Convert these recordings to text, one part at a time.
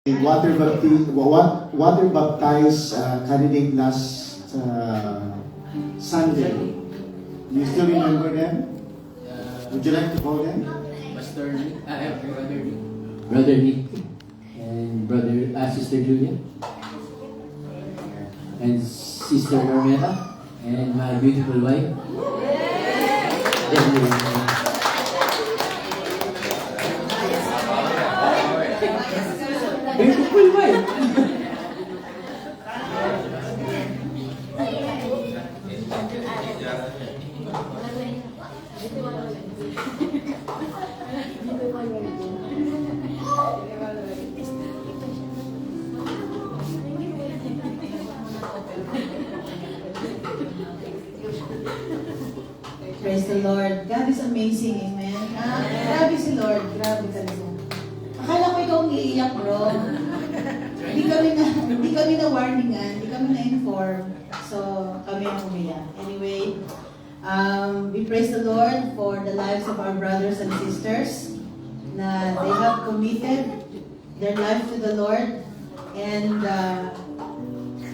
Water baptized candidate last Sunday. You still remember them? Would you like to call them? Pastor Nick, Brother Nick, and Sister Julia, and Sister Normeta, and my beautiful wife. Beautiful wife. Praise the Lord. God is amazing. Amen. Grabe si Lord. Grabe talaga. Akala ko ikaw ang iiyak, bro. Hindi kami na warningan. Hindi kami na inform. So, kami ang umiyak. Anyway, we praise the Lord for the lives of our brothers and sisters na they have committed their life to the Lord and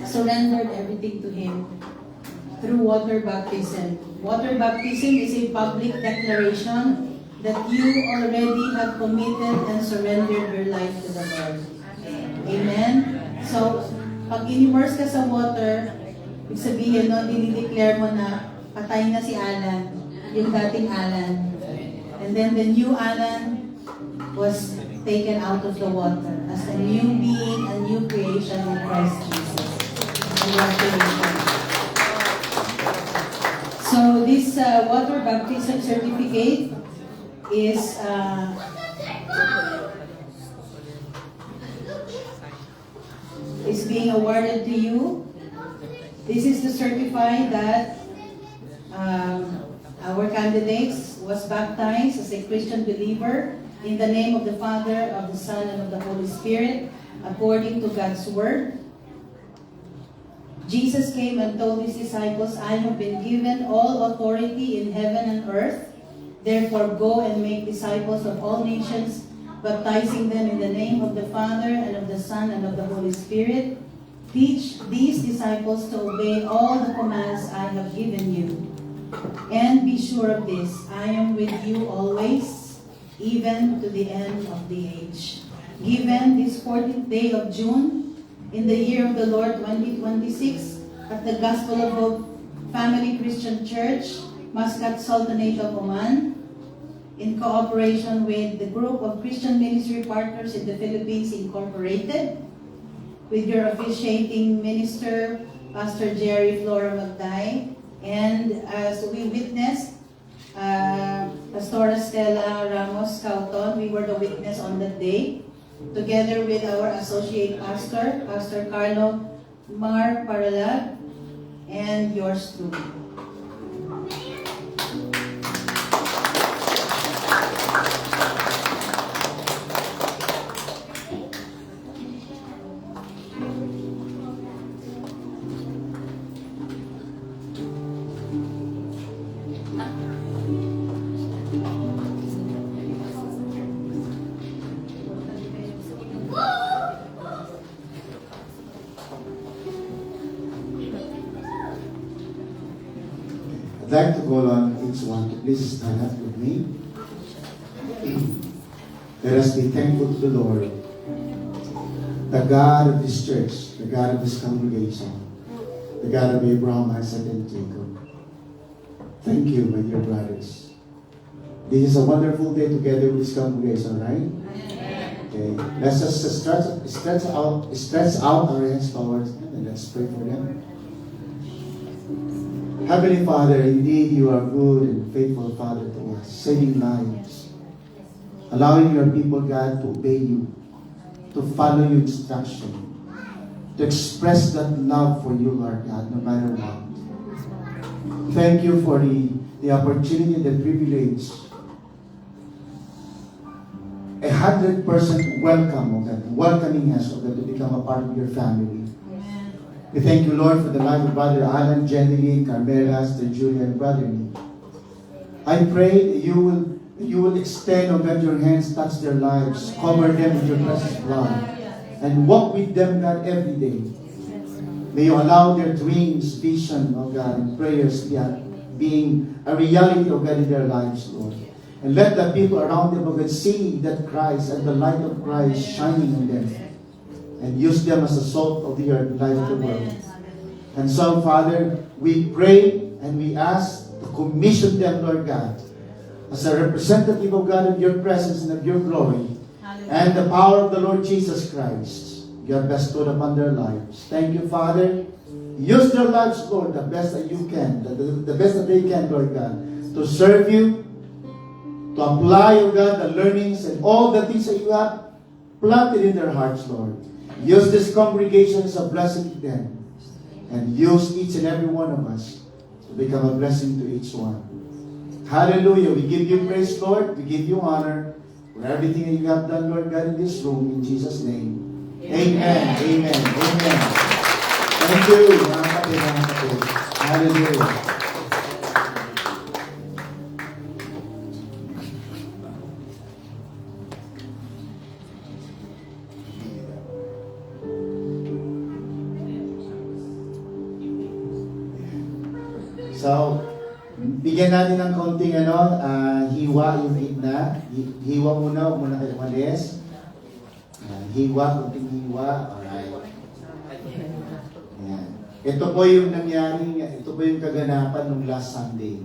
surrendered everything to Him through water baptism. Water baptism is a public declaration that you already have committed and surrendered your life to the Lord. Amen? So, pag in-immerse ka sa water, ibig sabihin, no, dinideclare mo na patay na si Alan, yung dating Alan. And then the new Alan was taken out of the water as a new being, a new creation in Christ Jesus. Congratulations. So this water baptism certificate is being awarded to you. This is to certify that our candidates was baptized as a Christian believer in the name of the Father, of the Son, and of the Holy Spirit, according to God's Word. Jesus came and told His disciples, I have been given all authority in heaven and earth. Therefore go and make disciples of all nations, baptizing them in the name of the Father, and of the Son, and of the Holy Spirit. Teach these disciples to obey all the commands I have given you. And be sure of this, I am with you always, even to the end of the age. Given this 14th day of June, in the year of the Lord 2026, at the Gospel of Hope Family Christian Church, Muscat Sultanate of Oman, in cooperation with the Group of Christian Ministry Partners in the Philippines Incorporated, with your officiating minister, Pastor Jerry Flora Magday, and as we witnessed, Pastora Stella Ramos Cauton, we were the witness on that day, together with our associate pastor, Pastor Carlo Mar Paralag, and yours truly. I'd like to call on each one to please stand up with me. Let us be thankful to the Lord, the God of this church, the God of this congregation, the God of Abraham, Isaac, and Jacob. Thank you, my dear brothers. This is a wonderful day together with this congregation, right? Okay. Let's just stretch out our hands towards Him and let's pray for them. Heavenly Father, indeed you are good and faithful, Father, to us, saving lives, allowing your people, God, to obey you, to follow your instruction, to express that love for you, Lord God, no matter what. Thank you for the opportunity, the privilege, 100% welcome, oh God, welcoming us, oh God, to become a part of your family. We thank you, Lord, for the life of Brother Alan, Jenny, Carmela, Sister Julia, and Brother Nick. I pray that you will extend, oh God, your hands, touch their lives, cover them with your precious blood, and walk with them, God, every day. May you allow their dreams, vision, oh God, and prayers being a reality, oh God, in their lives, Lord. And let the people around them, oh God, see that Christ and the light of Christ shining in them. And use them as the salt of the earth, light of the world. And so, Father, we pray and we ask to commission them, Lord God, as a representative of God of your presence and of your glory, and the power of the Lord Jesus Christ you have bestowed upon their lives. Thank you, Father. Use their lives, Lord, the best that you can, the best that they can, Lord God, to serve you, to apply, oh God, the learnings and all the things that you have planted in their hearts, Lord. Use this congregation as a blessing to them, and use each and every one of us to become a blessing to each one. Hallelujah. We give you praise, Lord. We give you honor for everything that you have done, Lord God, in this room. In Jesus' name. Amen. Amen. Amen. Thank you. Mga kapatid. Hallelujah. So, bigyan natin ng konting hiwa yung gitna. Hiwa muna, huwag muna kayo umalis. Hiwa, konting hiwa. Alright. Ayan. Ito po yung nangyari, ito po yung kaganapan nung last Sunday.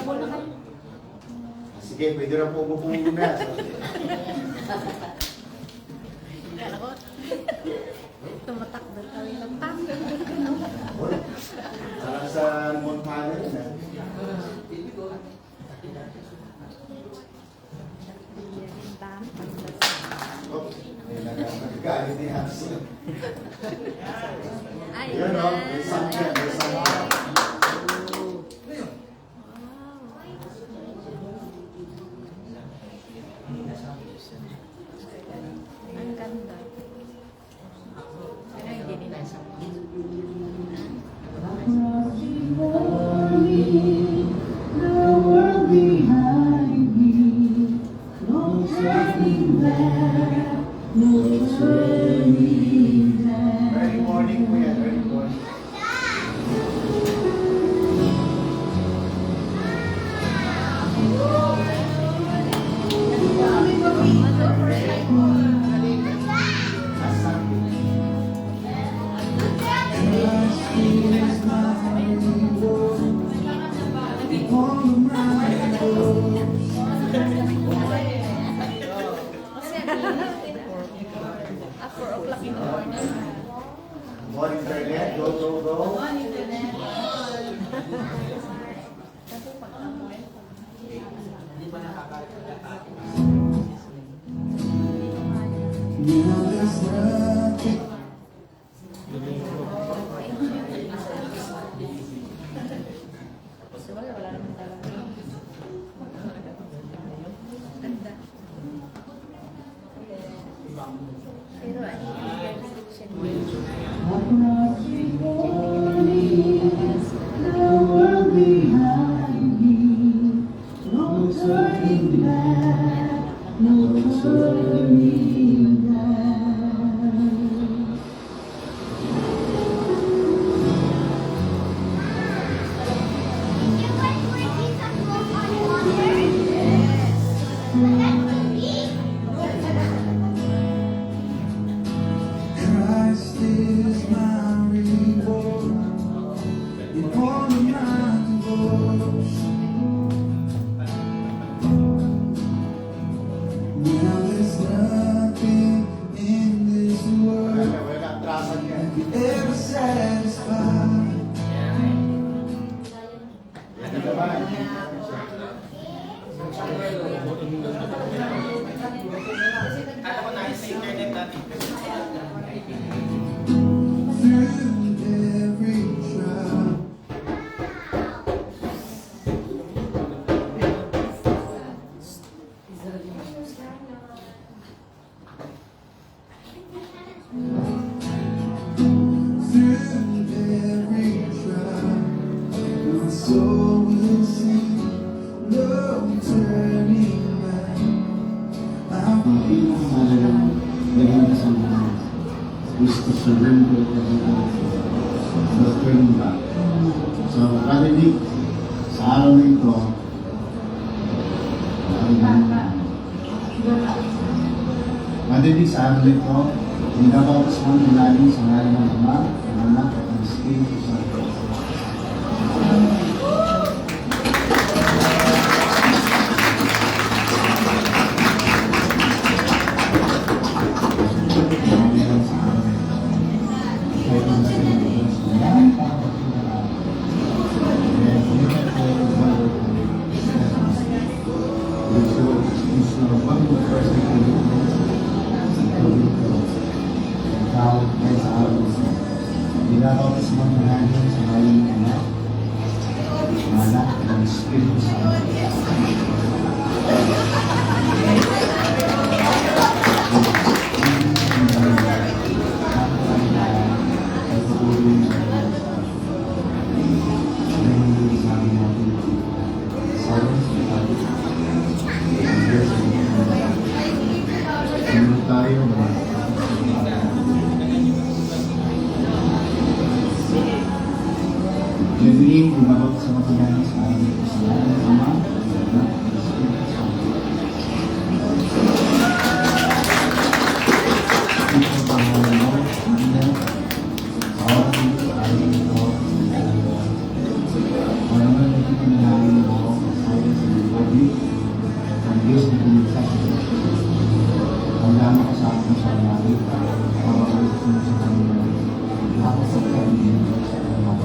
Wala. Sige, pwede na po umupo muna. Tumatakbo kami ng tang. Parang sa Montana yun, eh. Oh, nagagalit ni Hanson. Yun, no? May sangkyan, may sangkyan. Ang ganda. Pero hindi nila siya. Early morning po yan, early morning. Last Sunday. At 4 o'clock in the morning. Morning, Internet. Go, go, go. So, wala naman talaga. Ganda. Pero ano yung restriction mo? Christ is my reward in all of my devotion. Now there's nothing in this world Wala atrasan yan. ever satisfied. Ano naman? Through every trial, world will see no turning back. I'm Ang pinakamalagang naging kasamahan is to surrender everything. No turning back. So, karinig sa araw na ito, karinig sa araw na ito, nagkakautos mo ng lalim sa ngalan ng Ama, ng Anak, at ng Espiritu Santo. Nilalakas mo ng hangin sa ngalan ng Anak, ng Anak, at ng Espiritu Santo. Jadi, lumabot sa mga kanya sa amin ko sa ngalan ng Ama, ng Anak, at ng Espiritu Santo. Ito ang pangalan mo, Ina, sa oras nito, sa araw nito, ang naman na itinanangin mo, kasaya sa liwabi, ang Diyos na pinagsa sa Diyos. Ang dami ka sa akin sa langit, pagkakalit mo sa kanila, ako sa kanila, sa kanila.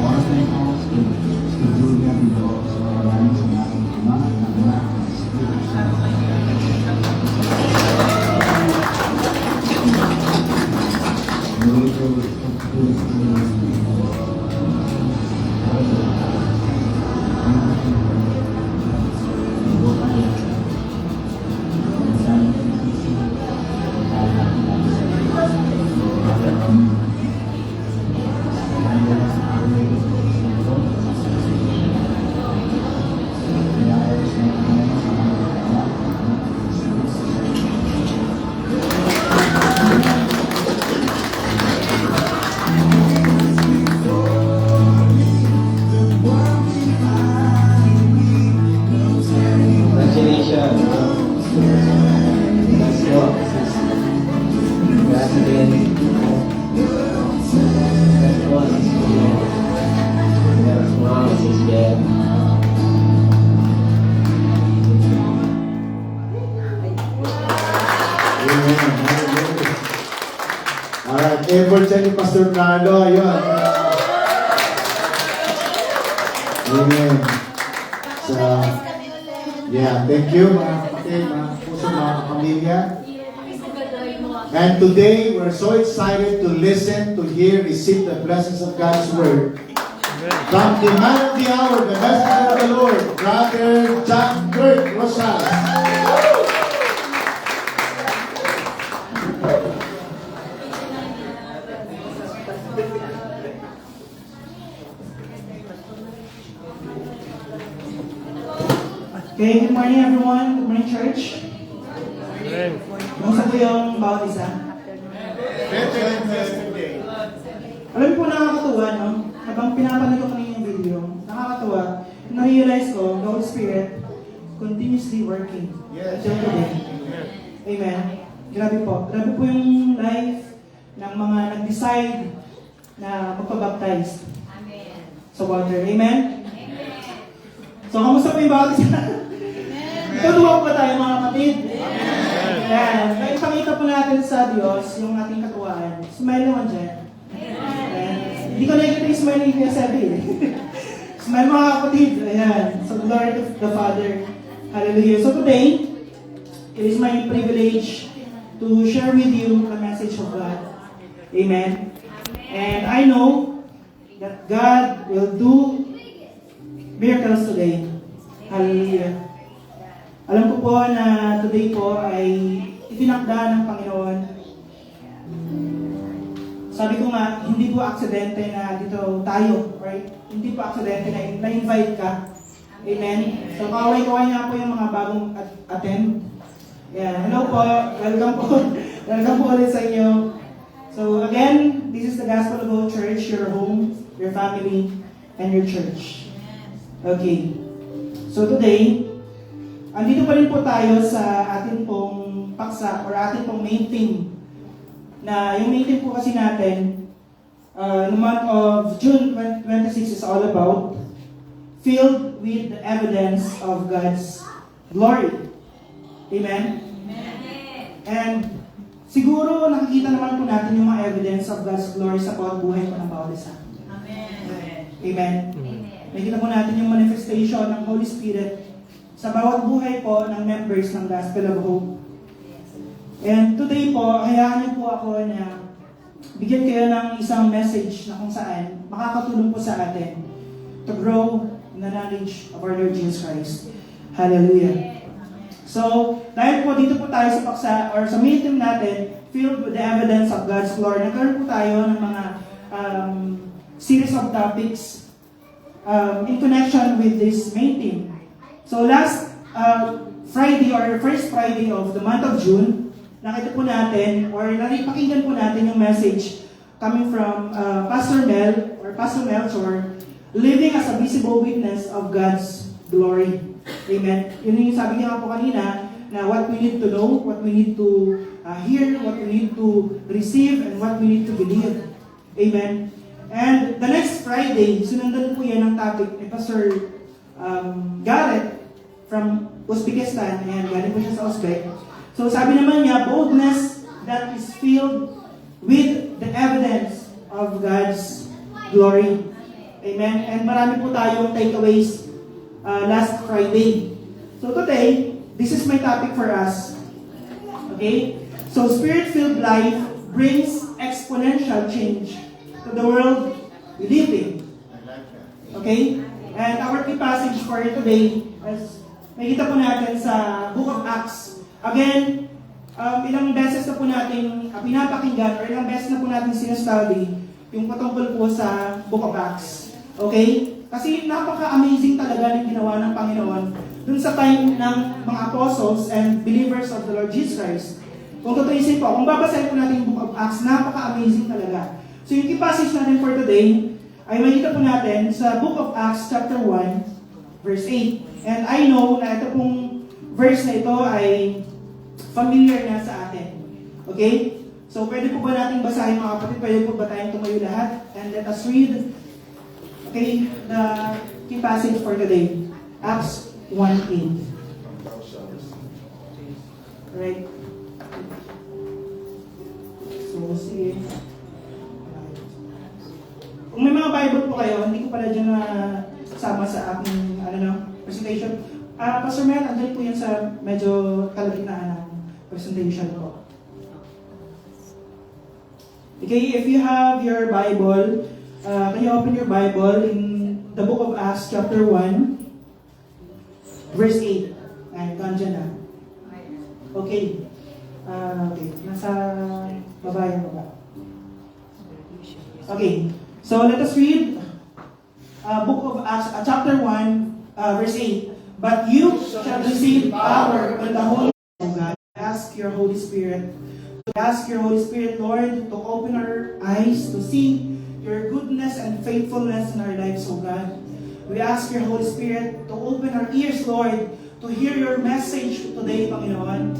Oras na ito, schedule niya dito sa maraming sa aking Ama, ng Anak, at ng Espiritu Santo. Congratulations. Let's go. Congrats again. Let's go. Let's go. Sis Jen. Alright, effort sa ni Pastor Carlo, ayun. Amen. So, yeah, thank you mga kapatid, mga puso, mga kapamilya. And today, we're so excited to listen, to hear, receive the blessings of God's Word. From the man of the hour, the messenger of the Lord, Brother John Kurt Rosales. Okay, good morning everyone. Good morning church. Kumusta po yung bawat isa? Alam niyo po nakakatuwa, no? Habang pinapanood ko kanina yung video, nakakatuwa. Na-realize ko, the Holy Spirit continuously working until today. Amen. Grabe po. Grabe po yung life ng mga nag-decide na magpabaptize sa water. Amen? So, kamusta po yung bawat isa? Tutuwa po ba tayo mga kapatid? Ayan. Kaya ipakita po natin sa Diyos yung ating katuwaan. Smile naman dyan. Ayan. Hindi ko nakikita yung smile ni Kuya Sebi. Smile mga kapatid. Ayan. So, glory to the Father. Hallelujah. So today, it is my privilege to share with you the message of God. Amen. And I know that God will do miracles today. Hallelujah. Alam ko po na today po ay itinakda ng Panginoon sabi ko nga, hindi po aksidente na dito tayo, right? Hindi po aksidente na na-invite ka. Amen? So, kaway-kaway nga po yung mga bagong attend. Yeah, hello po. Welcome po. Welcome po ulit sa inyo. So, again, this is the Gospel of All Church, your home, your family, and your church. Okay. So, today, andito pa rin po tayo sa ating pong paksa or ating pong main theme. Na yung main theme po kasi natin, no month of June 26 is all about filled with the evidence of God's glory. Amen? And siguro nakikita naman po natin yung mga evidence of God's glory sa pagbuhay po ng bawat isa. Amen? Nakikita po natin yung manifestation ng Holy Spirit sa bawat buhay po ng members ng Gospel of Hope. And today po, hayaan niyo po ako na bigyan kayo ng isang message na kung saan makakatulong po sa atin to grow in the knowledge of our Lord Jesus Christ. Hallelujah. So, dahil po dito po tayo sa paksa or sa meeting natin, filled with the evidence of God's glory, nagkaroon po tayo ng mga series of topics in connection with this main theme. So last Friday or first Friday of the month of June, nakita po natin or pakinggan po natin yung message coming from Pastor Mel or Pastor Melchor, living as a visible witness of God's glory. Amen. Yun yung sabi niya nga po kanina na what we need to know, what we need to hear, what we need to receive, and what we need to believe. Amen. And the next Friday, sunundan po yan ang topic ni Pastor Garrett from Uzbekistan. Ayan, galing po siya sa Uzbek. So sabi naman niya, boldness that is filled with the evidence of God's glory. Amen. And marami po tayong takeaways last Friday. So today, this is my topic for us. Okay? So Spirit-filled life brings exponential change to the world we live in. Okay? And our key passage for today, as makita po natin sa Book of Acts. Again, ilang beses na po natin pinapakinggan or ilang beses na po natin sinastudy yung patungkol po sa Book of Acts. Okay? Kasi napaka-amazing talaga ng ginawa ng Panginoon dun sa time ng mga apostles and believers of the Lord Jesus Christ. Kung tutuisin po, kung babasahin po natin yung Book of Acts, napaka-amazing talaga. So yung key passage natin for today ay makita po natin sa Book of Acts chapter 1, verse 8. And I know na ito pong verse na ito ay familiar na sa atin. Okay? So, pwede po ba natin basahin mga kapatid? Pwede po ba tayong tumayo lahat? And let us read, okay, the key passage for today. Acts 1:8. Right? So, sige. Kung may mga Bible po kayo, hindi ko pala dyan na sama sa aking, presentation. Pastor Mel, andyan po yan sa medyo kalagitnaan ng presentation ko. Okay, if you have your Bible, can you open your Bible in the Book of Acts chapter 1, verse 8. Ay, andyan na. Okay. Okay, nasa baba yung baba. Okay, so let us read Book of Acts, chapter 1, verse 8. But you shall receive power when the Holy Spirit of God. Ask your Holy Spirit. Ask your Holy Spirit, Lord, to open our eyes to see your goodness and faithfulness in our lives, O God. We ask your Holy Spirit to open our ears, Lord, to hear your message today, Panginoon.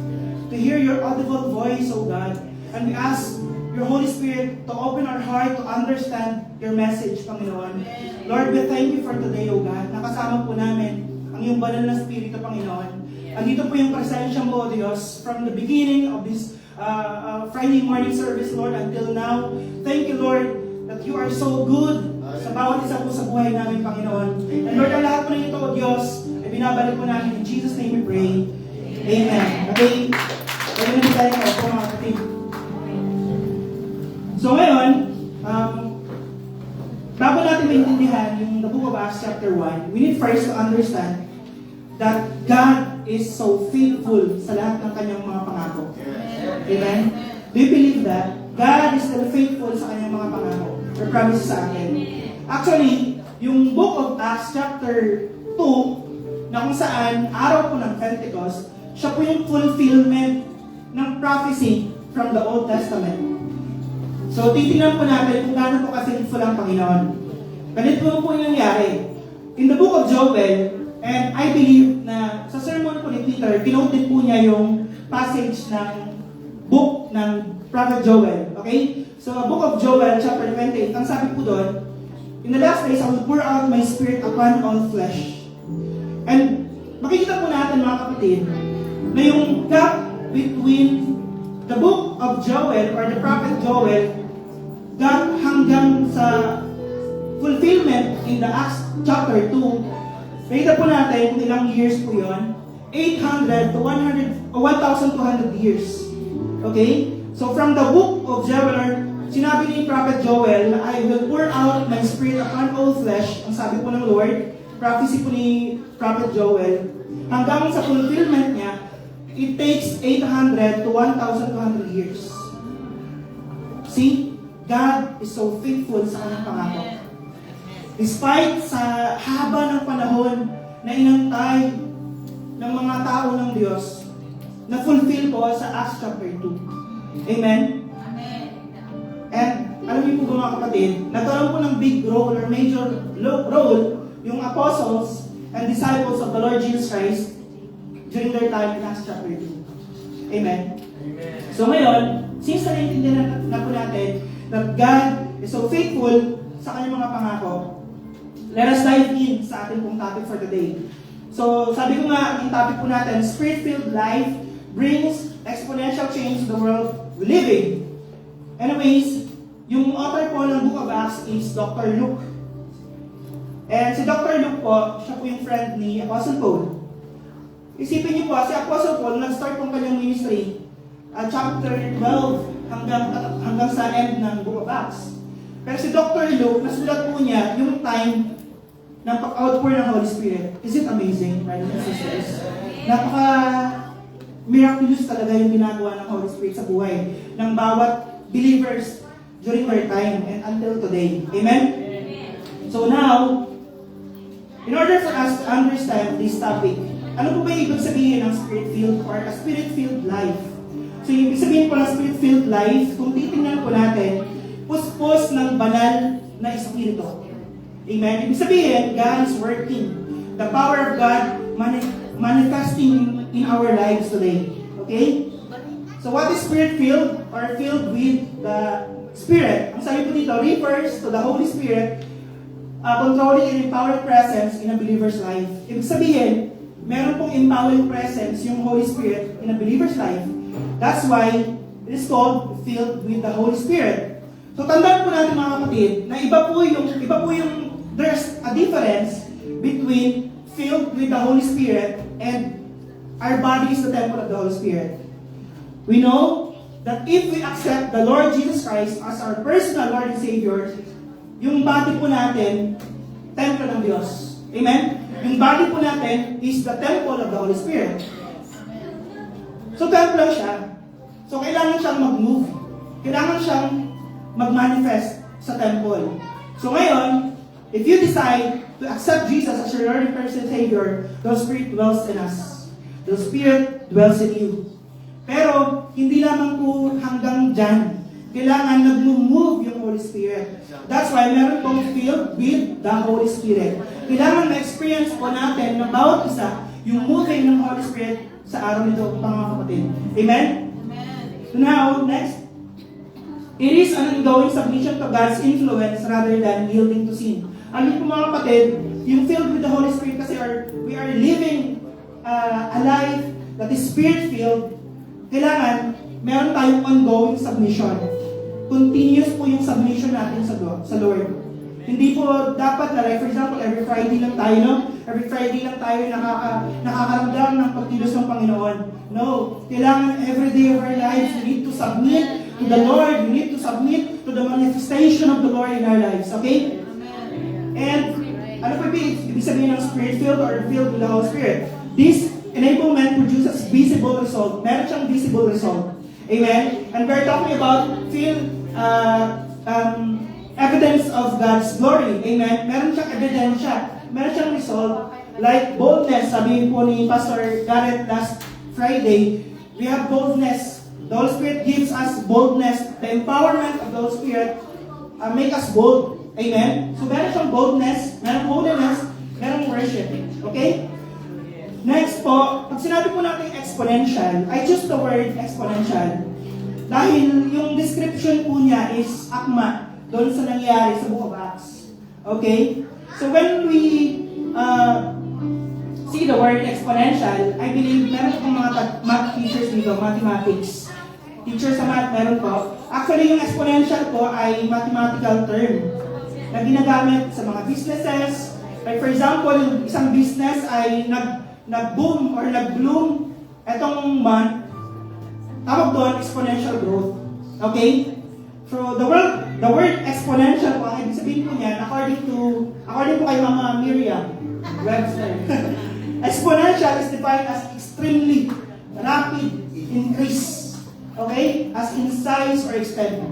To hear your audible voice, O God. And we ask your Holy Spirit to open our heart to understand your message, Panginoon. Lord, we thank you for today, O God. Nakasama po namin ang iyong banal na Espiritu, Panginoon. Andito po yung presensya mo, O Diyos, from the beginning of this Friday morning service, Lord, until now. Thank you, Lord, that you are so good sa bawat isa po sa buhay namin, Panginoon. And Lord, ang lahat po na ito, O Diyos, ay binabalik po namin. In Jesus' name we pray. Amen. Okay? Pwede na tayo po, mga kapatid. So ngayon, bago natin maintindihan yung the Book of Acts chapter 1, we need first to understand that God is so faithful sa lahat ng kanyang mga pangako. Amen? Do you believe that? God is still faithful sa kanyang mga pangako or promise sa atin. Actually, yung Book of Acts chapter 2, na kung saan araw po ng Pentecost, siya po yung fulfillment ng prophecy from the Old Testament. So, titingnan po natin kung gaano po ka-faithful ang Panginoon. Ganito po yung nangyari. In the book of Joel, and I believe na sa sermon po ni Peter, kinote din po niya yung passage ng book ng Prophet Joel. Okay? So, book of Joel, chapter 28, ang sabi po doon, in the last days, I will pour out my spirit upon all flesh. And makikita po natin mga kapatid, na yung gap between the book of Joel or the prophet Joel, gap hanggang sa fulfillment in the Acts chapter 2, makita po natin kung ilang years po yun, 800 to 100 o 1,200 years. Okay? So from the book of Joel, sinabi ni Prophet Joel na I will pour out my spirit upon all flesh. Ang sabi po ng Lord, prophecy po ni Prophet Joel, hanggang sa fulfillment niya, it takes 800 to 1,200 years. See? God is so faithful sa kanyang pangako. Despite sa haba ng panahon na inantay ng mga tao ng Diyos, na fulfill po sa Acts chapter 2. Amen? And alam niyo po mga kapatid, nagkaroon po ng big role or major role yung apostles and disciples of the Lord Jesus Christ during their time in Acts chapter 2. Amen? So ngayon, since naiintindihan na po natin that God is so faithful sa kanyang mga pangako, let us dive in sa ating pong topic for today. So, sabi ko nga, ang topic po natin, Spirit-filled life brings exponential change to the world we live in. Anyways, yung author po ng Book of Acts is Dr. Luke. And si Dr. Luke po, siya po yung friend ni Apostle Paul. Isipin niyo po, si Apostle Paul, nag-start po kanyang ministry chapter 12 hanggang sa end ng Book of Acts. Pero si Dr. Luke, nasulat po niya yung time ng pag-outpour ng Holy Spirit. Is it amazing, brothers and sisters? Miraculous talaga yung ginagawa ng Holy Spirit sa buhay ng bawat believers during their time and until today. Amen? So now, in order for us to understand this topic, ano po ba yung ibig sabihin ng Spirit-filled or a Spirit-filled life? So yung ibig sabihin po ng Spirit-filled life, kung titingnan po natin, puspos ng banal na Espiritu. Amen? Ibig sabihin, God is working. The power of God manifesting in our lives today. Okay? So what is Spirit-filled or filled with the Spirit? Ang sabi po dito, refers to the Holy Spirit controlling and empowering presence in a believer's life. Ibig sabihin, meron pong empowering presence yung Holy Spirit in a believer's life. That's why it is called filled with the Holy Spirit. So tandaan po natin mga kapatid, na iba po yung there's a difference between filled with the Holy Spirit and our body is the temple of the Holy Spirit. We know that if we accept the Lord Jesus Christ as our personal Lord and Savior, yung body po natin, temple ng Diyos. Amen? Yung body po natin is the temple of the Holy Spirit. So temple siya. So kailangan siyang mag-move. Kailangan siyang mag-manifest sa temple. So ngayon, if you decide to accept Jesus as your Lord and personal Savior, the Spirit dwells in us. The Spirit dwells in you. Pero, hindi lamang po hanggang dyan. Kailangan nag-move yung Holy Spirit. That's why meron pong filled with the Holy Spirit. Kailangan ma-experience po natin na bawat isa yung moving ng Holy Spirit sa araw nito, mga kapatid. Amen? So now, next. It is an ongoing submission to God's influence rather than yielding to sin. Alam po mga kapatid, yung filled with the Holy Spirit kasi we are living a life that is Spirit-filled. Kailangan, meron tayong ongoing submission. Continuous po yung submission natin sa Lord. Hindi po dapat na, like for example, every Friday lang tayo, no? Every Friday lang tayo nakakaramdam ng pagkilos ng Panginoon. No. Kailangan every day of our lives, we need to submit to the Lord. We need to submit to the manifestation of the Lord in our lives. Okay? And, ano po ibig sabihin ng Spirit-filled or filled with the Holy Spirit? This enablement produces visible result. Meron siyang visible result. Amen? And we're talking about evidence of God's glory. Amen? Meron siyang ebidensya. Meron siyang result. Like boldness, sabi po ni Pastor Garrett last Friday, we have boldness. The Holy Spirit gives us boldness. The empowerment of the Holy Spirit make us bold. Amen? So meron siyang boldness, merong holiness, merong worship. Okay? Next po, pag sinabi po natin exponential, I choose the word exponential dahil yung description po niya is akma doon sa nangyari sa Book of Acts. Okay? So when we see the word exponential, I believe meron pong mga math teachers dito, mathematics. Teacher sa math, meron po. Actually, yung exponential po ay mathematical term na ginagamit sa mga businesses. Like for example, yung isang business ay nag-boom or nag-bloom etong month, tawag doon exponential growth. Okay? So the word exponential po, ang ibig sabihin po niyan, according po kay Mama Miriam Webster, exponential is defined as extremely rapid increase. Okay? As in size or extent.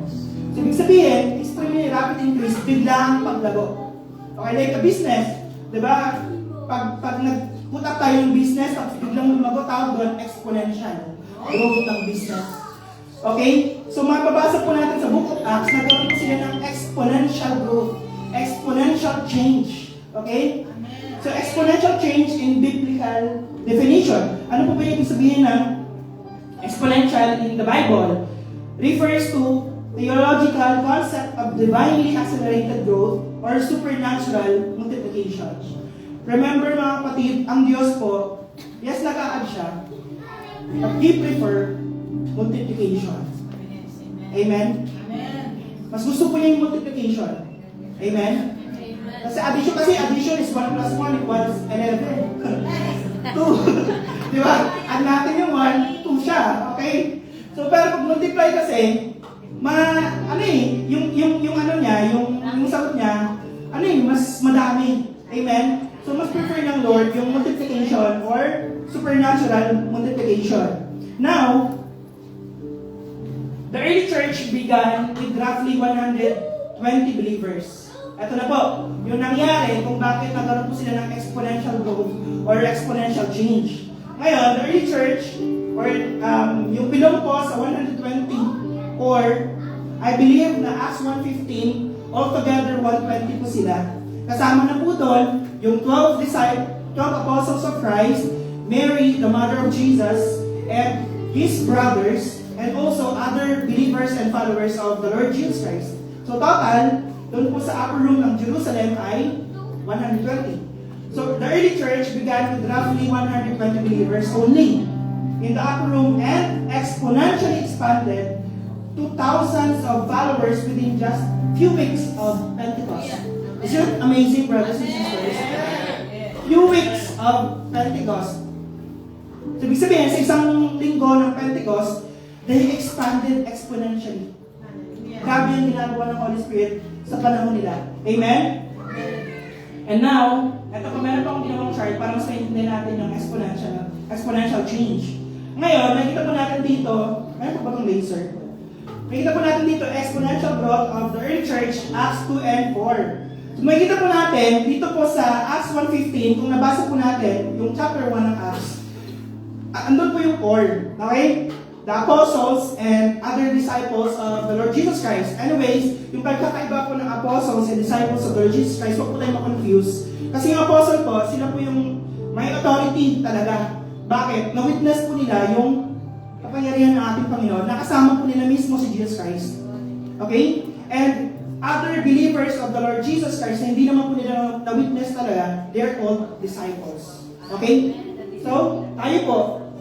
So ibig sabihin, extremely rapid increase, biglang paglago. Okay, like a business, di ba? Pag nag-put up tayo ng business, tapos biglang lumago, tawag doon exponential growth ng business. Okay? So mababasa po natin sa Book of Acts, nagkaroon po sila ng exponential growth, exponential change. Okay? So exponential change in biblical definition. Ano po ba yung sabihin ng exponential in the Bible? Refers to theological concept of divinely accelerated growth or supernatural multiplication. Remember mga kapatid, ang Diyos po, yes, nag-a-add siya, but He prefer multiplication. Amen? Mas gusto po niya yung multiplication. Amen? Kasi addition is 1 plus 1 equals 11. 2. Di ba? Add natin yung 1, 2 siya. Okay? So, pero pag multiply kasi, yung sagot niya, mas madami. Amen? So, mas prefer ng Lord yung multiplication or supernatural multiplication. Now, the early church began with roughly 120 believers. Ito na po, yung nangyari kung bakit nagkaroon po sila ng exponential growth or exponential change. Ngayon, the early church, or yung belong po sa 120, or I believe na Acts 1:15, altogether 120 po sila. Kasama na po doon yung 12 apostles of Christ, Mary, the mother of Jesus, and his brothers, and also other believers and followers of the Lord Jesus Christ. So total, doon po sa upper room ng Jerusalem ay 120. So the early church began with roughly 120 believers only in the upper room and exponentially expanded to thousands of followers within just few weeks of Pentecost. Is it amazing, brothers and sisters? Few weeks of Pentecost. So, ibig sabihin, sa isang linggo ng Pentecost, they expanded exponentially. Grabe yung ginagawa ng Holy Spirit sa panahon nila. Amen? And now, ito pa meron pa akong ginawang chart para mas maintindihan natin yung exponential change. Ngayon, nakikita po natin dito, meron pa ba itong laser? Nakikita po natin dito, exponential growth of the early church, Acts 2 and 4. So, makikita po natin, dito po sa Acts 1:15, kung nabasa po natin, yung chapter 1 ng Acts, andun po yung core, okay? The apostles and other disciples of the Lord Jesus Christ. Anyways, yung pagkakaiba po ng apostles and disciples of the Lord Jesus Christ, huwag po tayo ma-confuse. Kasi yung apostle po, sila po yung may authority talaga. Bakit? Na-witness po nila yung kapangyarihan ng ating Panginoon. Nakasama po nila mismo si Jesus Christ. Okay? And other believers of the Lord Jesus Christ na hindi naman po nila na-witness talaga, they are called disciples. Okay? So, tayo po,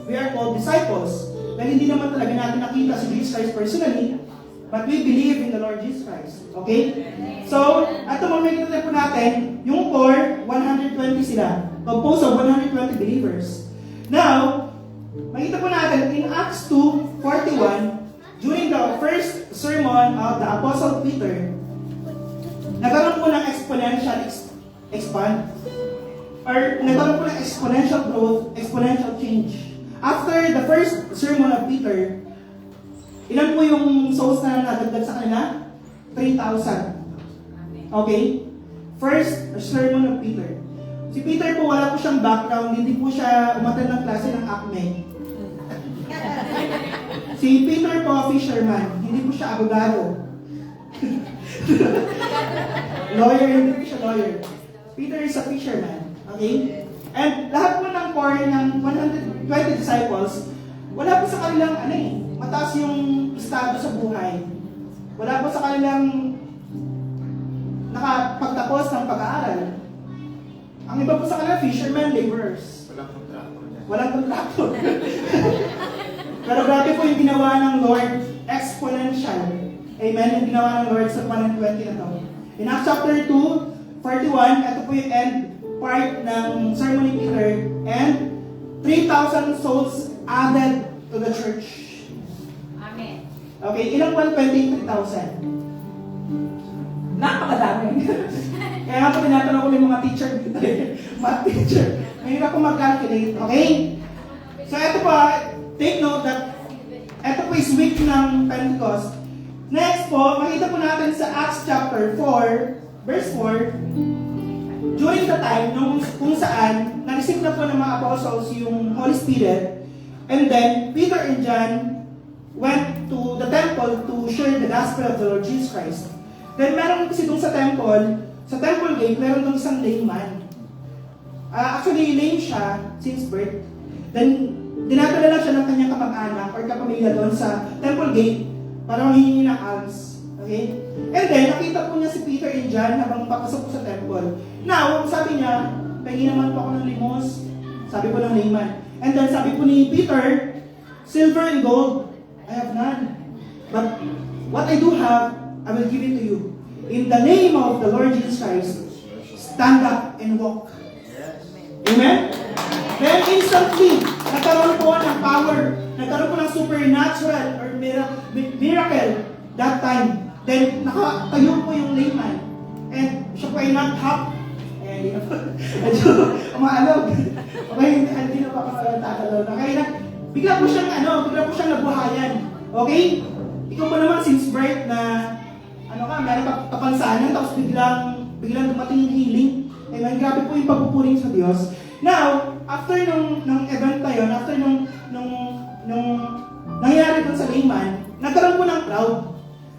we are called disciples. Dahil hindi naman talaga natin nakita si Jesus Christ personally, but we believe in the Lord Jesus Christ. Okay? So, ito makikita po natin, yung core, 120 sila. Composed of 120 believers. Now, makikita po natin, in Acts 2:41, during the first sermon of the Apostle Peter, nagkaroon po ng exponential expand, or nagkaroon po ng exponential growth, exponential change. After the first sermon of Peter, Ilan po yung souls na nadagdag sa kanila? 3,000. Okay? First, a sermon of Peter. Si Peter po, wala po siyang background, hindi po siya umattend ng klase ng ACME. Si Peter po, fisherman, hindi po siya abogado. Lawyer, hindi po siya lawyer. Peter is a fisherman. Okay? And lahat po ng core ng 120 disciples, wala po sa kanilang mataas yung estado sa buhay. Wala po sa kanilang nakapagtapos ng pag-aaral. Ang iba po sa kanila, fishermen, laborers. Walang kontraktor. Pero grabe po yung ginawa ng Lord, exponential. Amen? Yung ginawa ng Lord sa 120 na to. In Acts chapter 2, 41, ito po yung end part ng sermon ni Peter, and 3,000 souls added to the church. Amen. Okay, ilang 120? 3,000. Napakadami. Kaya nga po tinatanong ko yung mga teacher dito. Math teacher. Mahirap po mag-calculate. Okay? So ito po, take note that ito po is week ng Pentecost. Next po, makita po natin sa Acts chapter 4, verse 4, during the time kung saan na-receive na po ng mga apostles yung Holy Spirit, and then Peter and John went to the temple to share the gospel of the Lord Jesus Christ. Then meron kasi doon sa temple gate, meron doon isang lame man. Actually, lame siya since birth. Then, dinadala lang siya ng kanyang kapag-anak or kapamilya doon sa temple gate para manghingi ng alms. Okay? And then, nakita po niya si Peter and John habang papasok po sa temple. Now, sabi niya, pahingi naman po ako ng limos. Sabi po ng layman. And then, sabi po ni Peter, silver and gold, I have none. But what I do have, I will give it to you. In the name of the Lord Jesus Christ, stand up and walk. Amen? Then instantly, nagkaroon po ng power, nagkaroon po ng supernatural or miracle that time. Then nakatayo po yung layman. And siya po ay not-hop. Hindi na po. Medyo umaalog. Okay, hindi na pa ako tatalo. Okay, bigla po siyang nabuhayan. Okay? Ikaw ba naman since birth na meron kapansanan, tapos biglang dumating yung healing. Amen. Grabe po yung pagpupuring sa Diyos. Now, after nung event na yun, after nung nangyari dun sa layman, nagkaroon po ng crowd.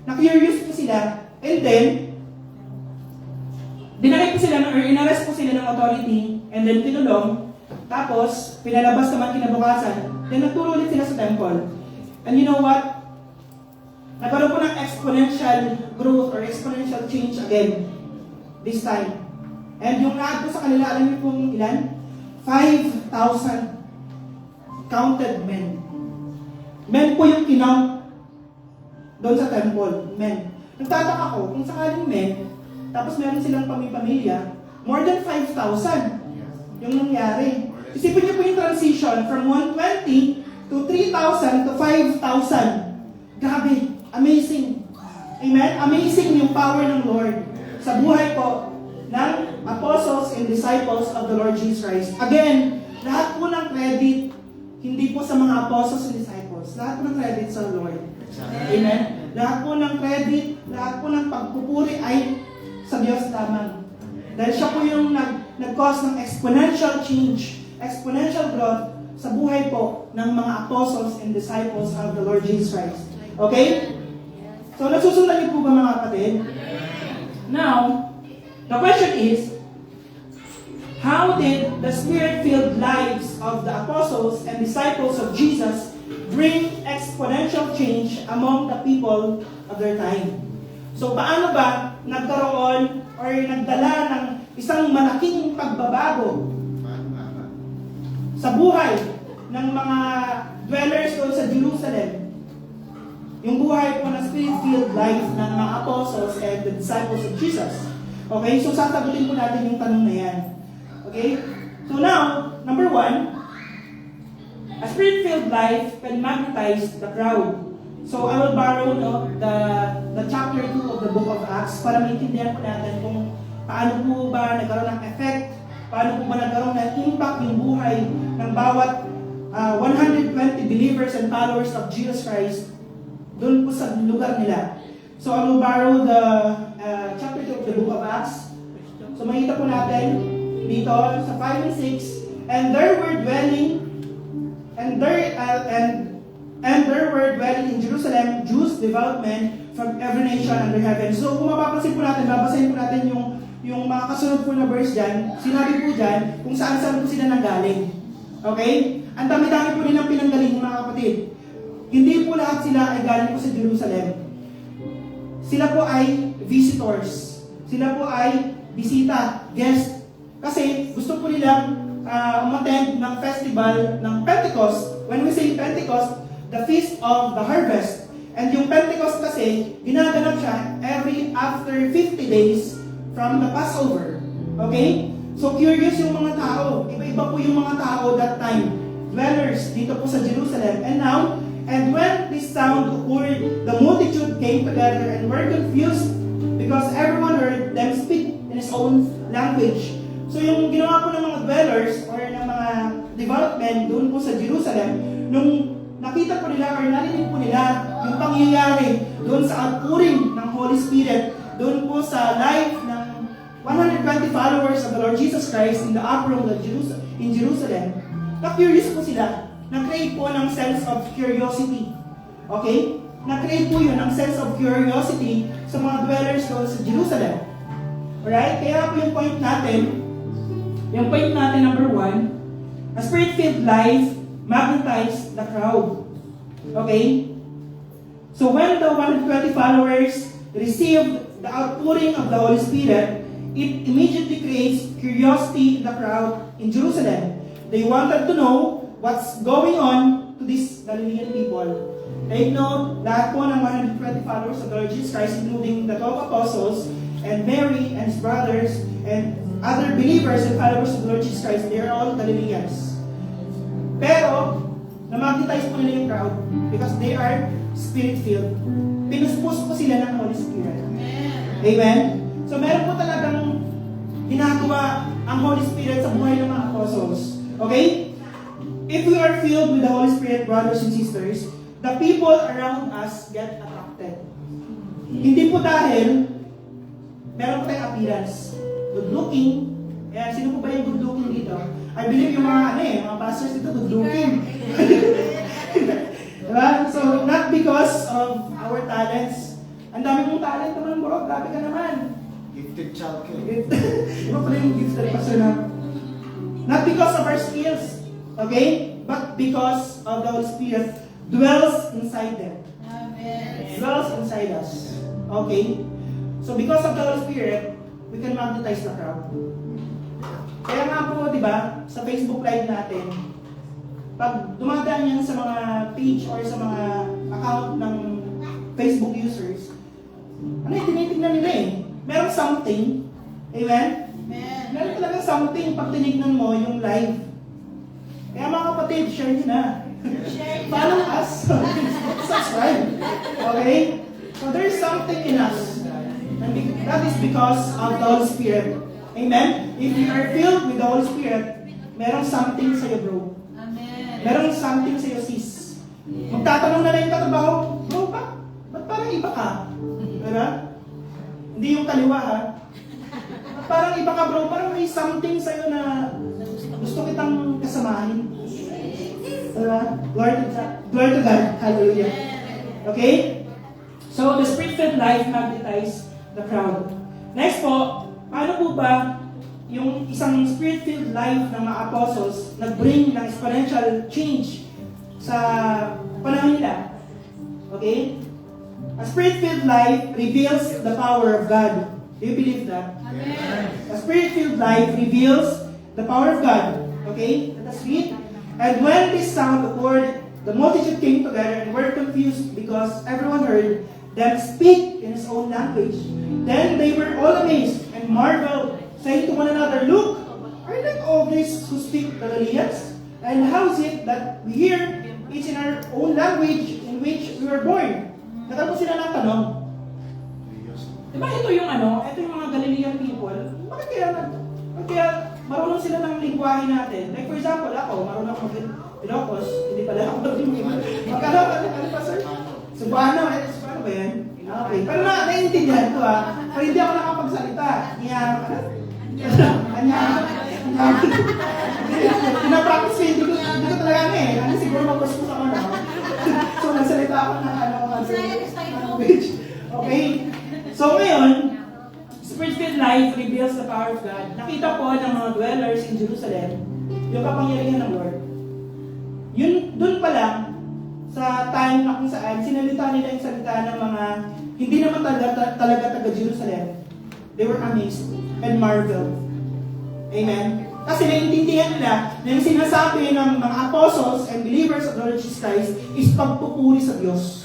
Na-curious po sila. And then, dinarek po sila, or inarrest po sila ng authority, and then tinulong. Tapos, pinalabas naman kinabukasan. Then, nagturo ulit sila sa temple. And you know what? Nagkaroon po ng exponential growth or exponential change again this time. And yung lahat po sa kanila, alam niyo pong ilan? 5,000 counted men. Men po yung kinount doon sa temple. Men. Nagtataka ko, kung sakaling men, tapos meron silang pamilya, more than 5,000 yung nangyari. Isipin niyo po yung transition from 120 to 3,000 to 5,000. Grabe. Amazing. Amen? Amazing yung power ng Lord sa buhay po ng apostles and disciples of the Lord Jesus Christ. Again, lahat po ng credit, hindi po sa mga apostles and disciples. Lahat po ng credit sa Lord. Amen? Lahat po ng credit, lahat po ng pagpupuri ay sa Diyos lamang. Dahil siya po yung nag-cause ng exponential change, exponential growth sa buhay po ng mga apostles and disciples of the Lord Jesus Christ. Okay? So, nasusundan niyo po ba mga kapatid? Now, the question is, how did the Spirit-filled lives of the apostles and disciples of Jesus bring exponential change among the people of their time? So, paano ba nagkaroon or nagdala ng isang malaking pagbabago sa buhay ng mga dwellers doon sa Jerusalem? Yung buhay po ng Spirit-filled life ng mga apostles and the disciples of Jesus. Okay? So, sasagutin po natin yung tanong na yan. Okay? So now, number 1, a Spirit-filled life can magnetize the crowd. So, I will borrow the chapter 2 of the book of Acts para maintindihan po natin kung paano po ba nagkaroon ng effect, paano po ba nagkaroon ng impact yung buhay ng bawat 120 believers and followers of Jesus Christ doon po sa lugar nila. So I will borrow the chapter 2 of the book of Acts. So makita po natin dito sa 5 and 6, and there were dwelling in Jerusalem Jews, devout men from every nation under heaven. So kung mapapansin po natin, babasahin po natin yung mga kasunod po na verse dyan, sinabi po dyan kung saan-saan po sila nanggaling. Okay? Ang dami-dami po nilang pinanggaling mga kapatid. Hindi po lahat sila ay galing po sa Jerusalem. Sila po ay visitors. Sila po ay bisita, guest. Kasi gusto po nilang umattend ng festival ng Pentecost. When we say Pentecost, the feast of the harvest. And yung Pentecost kasi, ginaganap siya after 50 days from the Passover. Okay? So curious yung mga tao. Iba-iba po yung mga tao that time. Dwellers dito po sa Jerusalem. And when this sound occurred, the multitude came together and were confused because everyone heard them speak in his own language. So yung ginawa po ng mga dwellers or ng mga devout men doon po sa Jerusalem, nung nakita po nila or narinig po nila yung pangyayari doon sa outpouring ng Holy Spirit, doon po sa life ng 120 followers of the Lord Jesus Christ in the upper room in Jerusalem, na-curious po sila. Na-create po ng sense of curiosity. Okay? Na-create po yun ng sense of curiosity sa mga dwellers doon sa Jerusalem. Alright? Kaya po yung point natin, number 1, a spirit-filled life magnetizes the crowd. Okay? So when the 120 followers received the outpouring of the Holy Spirit, it immediately creates curiosity in the crowd in Jerusalem. They wanted to know what's going on to these Galilean people. Take note, lahat po ng 120 followers of the Lord Jesus Christ, including the 12 apostles, and Mary and his brothers, and other believers and followers of the Lord Jesus Christ, they are all Galileans. Pero, na-magnetize po nila yung crowd because they are spirit-filled. Pinuspos po sila ng Holy Spirit. Amen? So, meron po talagang ginagawa ang Holy Spirit sa buhay ng mga apostles. Okay? If we are filled with the Holy Spirit, brothers and sisters, the people around us get attracted. Hindi po dahil meron po tayong appearance. Good looking. Ayan, sino po ba yung good looking dito? I believe yung mga pastors dito good looking. Diba? So, not because of our talents. Ang dami mong talent naman bro, grabe ka naman. Gifted child care. Iba pala yung gifted pastor na. Not because of our skills, okay? But because of the Holy Spirit dwells inside them. Amen. Dwells inside us. Okay? So because of the Holy Spirit, we can magnetize the crowd. Kaya nga po, di ba, sa Facebook Live natin, pag dumadaan yan sa mga page or sa mga account ng Facebook users, ano yung tinitignan nila eh? Merong something. Amen? Amen. Meron talagang something pag tinignan mo yung live. Kaya mga kapatid, share nyo na. Follow us. Subscribe. Okay? So there's something in us. And that is because of the Holy Spirit. Amen? If you are filled with the Holy Spirit, merong something sa'yo bro. Amen. Merong something sa'yo sis. Magtatanong na yung katrabaho, bro, ba't parang iba ka? Diba? Hindi yung kaliwa ha. Parang iba ka bro, parang may something sa'yo na gusto kitang kasamahin. Glory to God. Hallelujah. Okay? So, the Spirit-filled life magnetizes the crowd. Next po, paano po ba yung isang Spirit-filled life ng mga apostles nag-bring ng exponential change sa panahon nila? Okay? A Spirit-filled life reveals the power of God. Do you believe that? Amen. A Spirit-filled life reveals the power of God. Okay? Let us read. And when this sound occurred, the multitude came together and were confused because everyone heard them speak in his own language. Then they were all amazed and marveled, saying to one another, "Look, are not all these who speak Galileans? And how is it that we hear each in our own language in which we were born?" Nagkaroon sila ng tanong. Diba ito yung mga Galilean people, bakit kaya marunong sila ng lingwahe natin? Like for example, ako, marunong ako mag-Ilocos, hindi pala ako mag-Ilocos. Ano pa sir? Subano ba yan? Okay. Pero naiintindihan ko Pero hindi ako nakapagsalita. Pinapractice ko, hindi ko talaga siguro mag-gusto sa ano. So, nagsalita ako ng language. Okay? So, ngayon, Spirit-filled life reveals the power of God. Nakita po ng mga dwellers in Jerusalem yung kapangyarihan ng Lord. Yun, dun pa lang, sa time na kung saan sinalita nila yung salita ng mga hindi naman talaga taga-Jerusalem. They were amazed and marveled. Amen? Kasi naiintindihan nila na yung sinasabi ng mga apostles and believers of the Lord Jesus Christ is pagpupuri sa Diyos.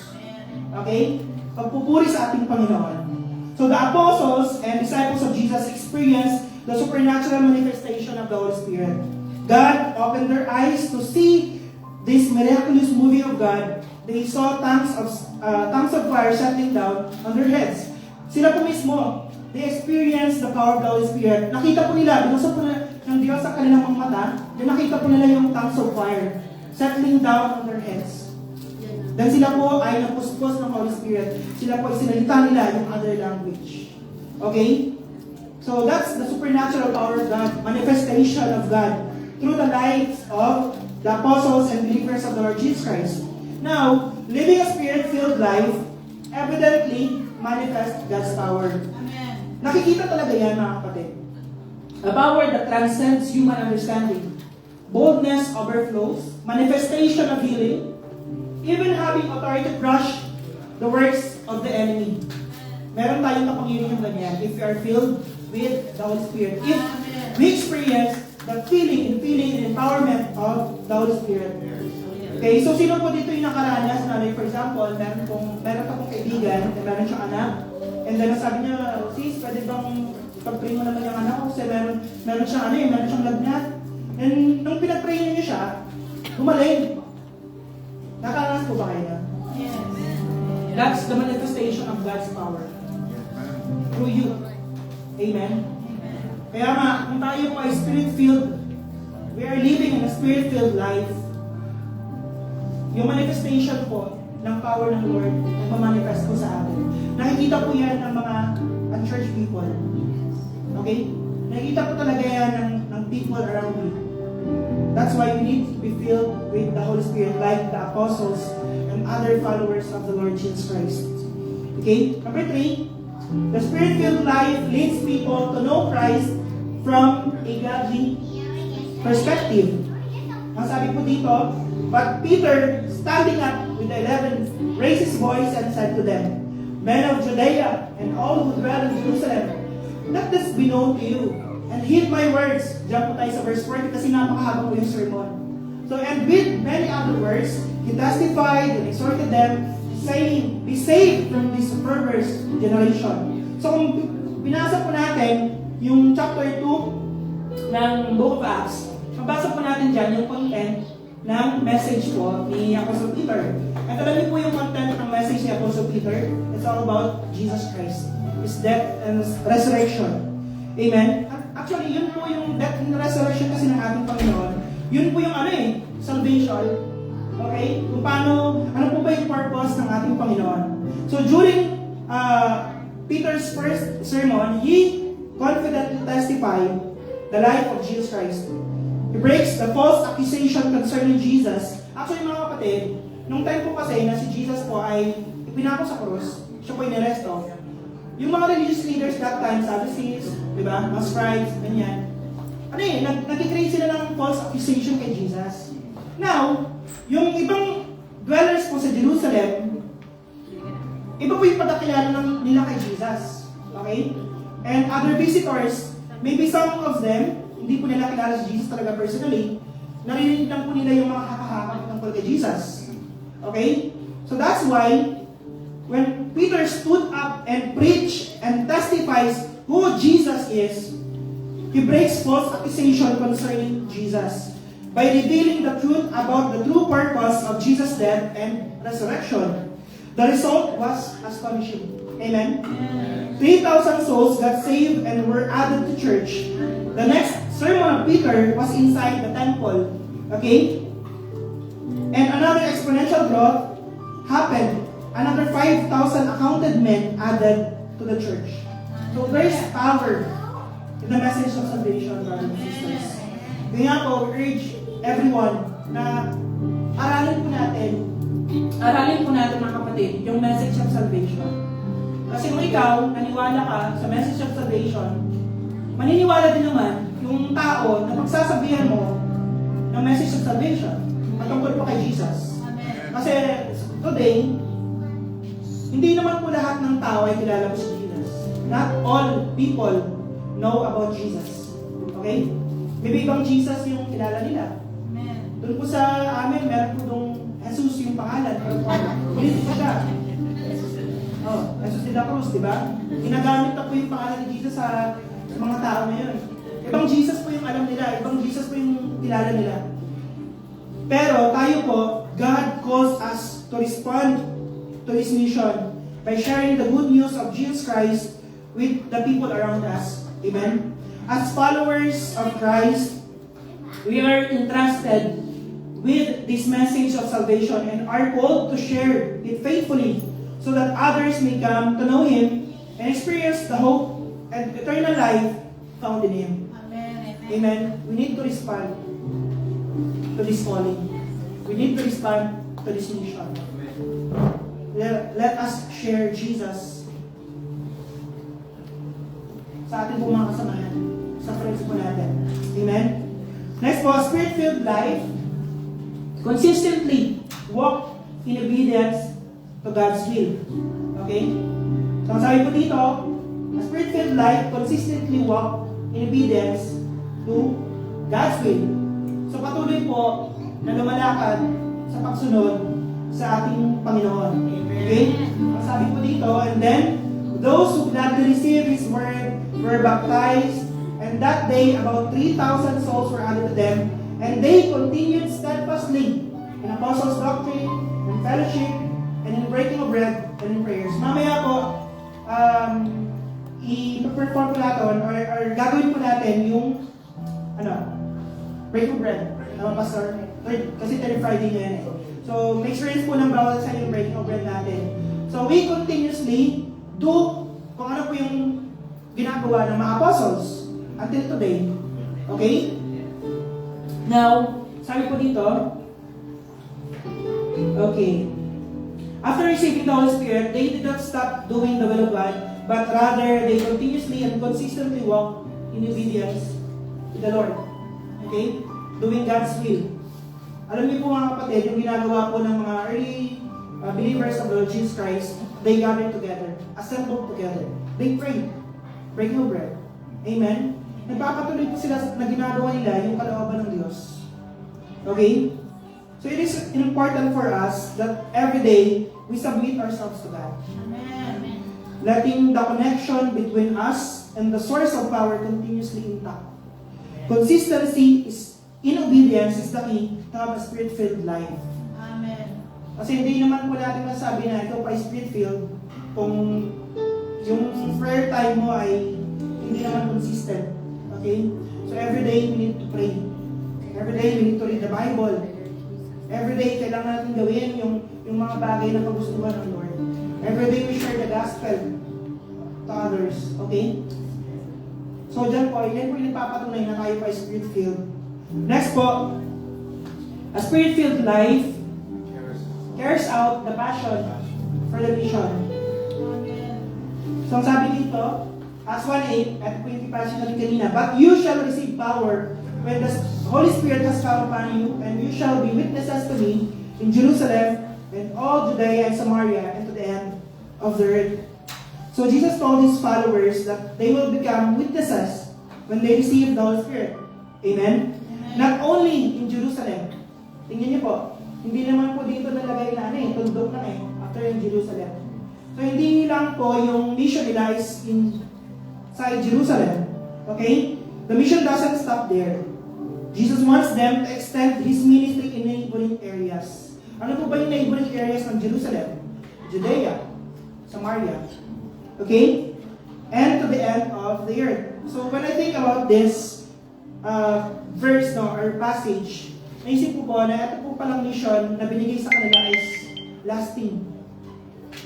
Okay? Pagpupuri sa ating Panginoon. So the apostles and disciples of Jesus experienced the supernatural manifestation of the Holy Spirit. God opened their eyes to see this miraculous movie of God. They saw tongues of fire settling down on their heads. Sila po mismo, they experienced the power of the Holy Spirit. Nakita po nila, binusap po ng Diyos sa kanilang mga mata, then nakita po nila yung tongues of fire settling down on their heads. Then sila po ay napuspos ng Holy Spirit. Sila po ay sinalita nila yung other language. Okay? So that's the supernatural power of God, manifestation of God through the lives of the apostles and believers of the Lord Jesus Christ. Now, living a Spirit-filled life evidently manifests God's power. Amen. Nakikita talaga yan, mga kapatid. A power that transcends human understanding. Boldness overflows, manifestation of healing, even having authority to crush the works of the enemy. Meron tayong kapangyarihan ganyan if we are filled with the Holy Spirit. If we experience the feeling and empowerment of the Holy Spirit. Okay, so sino po dito yung nakaranas na, like, for example, meron akong kaibigan, meron siyang anak, and then sabi niya, sis, pwede bang pag-pray mo naman yung anak ko kasi meron siyang meron siyang lagnat. And nung pinag-pray niyo siya, gumaling. Nakaranas po ba kayo? Yes. That's the manifestation of God's power. Through you. Amen? Kaya nga, kung tayo po ay spirit-filled, we are living in a spirit-filled life, yung manifestation po ng power ng Lord ay mamanifest po sa atin. Nakikita po yan ng mga unchurched people. Okay? Nakikita po talaga yan ng people around you. That's why we need to be filled with the Holy Spirit like the apostles and other followers of the Lord Jesus Christ. Okay? Number 3, the Spirit-filled life leads people to know Christ from a godly perspective. Ang sabi po dito, but Peter, standing up with the 11, raised his voice and said to them, Men of Judea and all who dwell in Jerusalem, let this be known to you, and heed my words. Diyan po tayo sa verse 40 kasi napakahaba po yung sermon. So, and with many other words, he testified and exhorted them, saying, be saved from this perverse generation. So, kung binasa po natin yung chapter 2 ng Book of Acts, mabasa po natin dyan yung content ng message po ni Apostle Peter. At alam niyo po yung content ng message ni Apostle Peter? It's all about Jesus Christ, His death and resurrection. Amen? Actually, yun po yung death and resurrection kasi ng ating Panginoon. Yun po yung salvation. Okay? Kung paano, ano po ba yung purpose ng ating Panginoon? So during Peter's first sermon, he confidently testified the life of Jesus Christ. He breaks the false accusation concerning Jesus. Actually, mga kapatid, nung time po kasi na si Jesus po ay ipinako sa krus, siya po iniresto. Yung mga religious leaders that time, Sadducees, di ba, mga scribes, ganyan, nag-create sila ng false accusation kay Jesus. Now, yung ibang dwellers po sa Jerusalem, iba po yung pagkakilala nila kay Jesus. Okay? And other visitors, maybe some of them, hindi po nila kilala si Jesus talaga personally, narinig lang po nila yung mga haka-haka tungkol kay Jesus. Okay? So that's why, when Peter stood up and preached and testifies who Jesus is, he breaks false accusation concerning Jesus by revealing the truth about the true purpose of Jesus' death and resurrection. The result was astonishing. Amen? 3,000 souls got saved and were added to church. The next sermon of Peter was inside the temple. Okay? And another exponential growth happened another 5,000 accounted men added to the church. So there is power in the message of salvation, brothers and sisters. Kaya po, we urge everyone na aralin po natin mga kapatid, yung message of salvation. Kasi kung ikaw, naniwala ka sa message of salvation, maniniwala din naman yung tao na pagsasabihan mo ng message of salvation patungkol po kay Jesus. Kasi today, hindi naman po lahat ng tao ay kilala po si Jesus. Not all people know about Jesus. Okay? Maybe ibang Jesus yung kilala nila. Doon po sa amin, meron po dong Jesus yung pangalan. Pero po, hindi po siya. Oh, Jesus de la Cruz, di ba? Ginagamit na po yung pangalan ni Jesus sa mga tao ngayon. Ibang Jesus po yung alam nila. Ibang Jesus po yung kilala nila. Pero tayo po, God calls us to respond to His mission by sharing the good news of Jesus Christ with the people around us. Amen? As followers of Christ, we are entrusted with this message of salvation and are called to share it faithfully so that others may come to know Him and experience the hope and eternal life found in Him. Amen? We need to respond to this calling. We need to respond to this mission. Let us share Jesus sa ating mga kasamahan, sa friends po natin. Amen? Next po, Spirit-filled life. Consistently walk in obedience to God's will. Okay? So, ang sabi po dito, a Spirit-filled life consistently walk in obedience to God's will. So, patuloy po na lumalakad sa pagsunod sa ating Panginoon. Okay? Ang sabi po dito, and then, those who gladly received His word were baptized, and that day about 3,000 souls were added to them, and they continued steadfastly in apostles' doctrine, in fellowship, and in breaking of bread, and in prayers. Mamaya po, i-perform po natin, or gagawin po natin yung, breaking of bread. Pastor? Kasi third Friday na yan eh. So, experience po ng bawal sa yung breaking of bread natin. So, we continuously do kung ano po yung ginagawa ng mga apostles until today. Okay? Now, sabi po dito, okay, after receiving the Holy Spirit, they did not stop doing the will of God, but rather they continuously and consistently walk in obedience to the Lord. Okay? Doing God's will. Alam niyo po mga kapatid, yung ginagawa po ng mga early believers of the Lord Jesus Christ, they gathered together, assembled together. They prayed, breaking of bread. Amen? Nagpapatuloy po sila na ginagawa nila yung kalooban ng Diyos. Okay? So it is important for us that every day we submit ourselves to God. Amen. Letting the connection between us and the source of power continuously intact. Consistency in obedience is the key to have a Spirit-filled life. Amen. Kasi hindi naman po natin masabi na ikaw pa Spirit-filled kung yung prayer time mo ay hindi naman consistent. Okay? So every day we need to pray. Every day we need to read the Bible. Every day kailangan natin gawin yung mga bagay na pagustuhan ng Lord. Every day we share the gospel to others. Okay? So dyan po, yan po yung nagpapatunay na tayo pa Spirit-filled. Next po, a Spirit-filled life carries out the passion for the mission. So ang sabi dito, Acts 1:8, at po yung passage natin kanina, but you shall receive power when the Holy Spirit has come upon you, and you shall be witnesses to me in Jerusalem and all Judea and Samaria and to the end of the earth. So Jesus told His followers that they will become witnesses when they receive the Holy Spirit. Amen? Not only in Jerusalem. Tingnan niyo po, hindi naman po dito nalagay na tundok na after in Jerusalem. So hindi lang po yung mission nila is inside Jerusalem. Okay? The mission doesn't stop there. Jesus wants them to extend His ministry in neighboring areas. Ano po ba yung neighboring areas ng Jerusalem? Judea, Samaria. Okay? And to the end of the earth. So when I think about this verse or passage, naisip ko po na ito po palang mission na binigay sa kanila is lasting.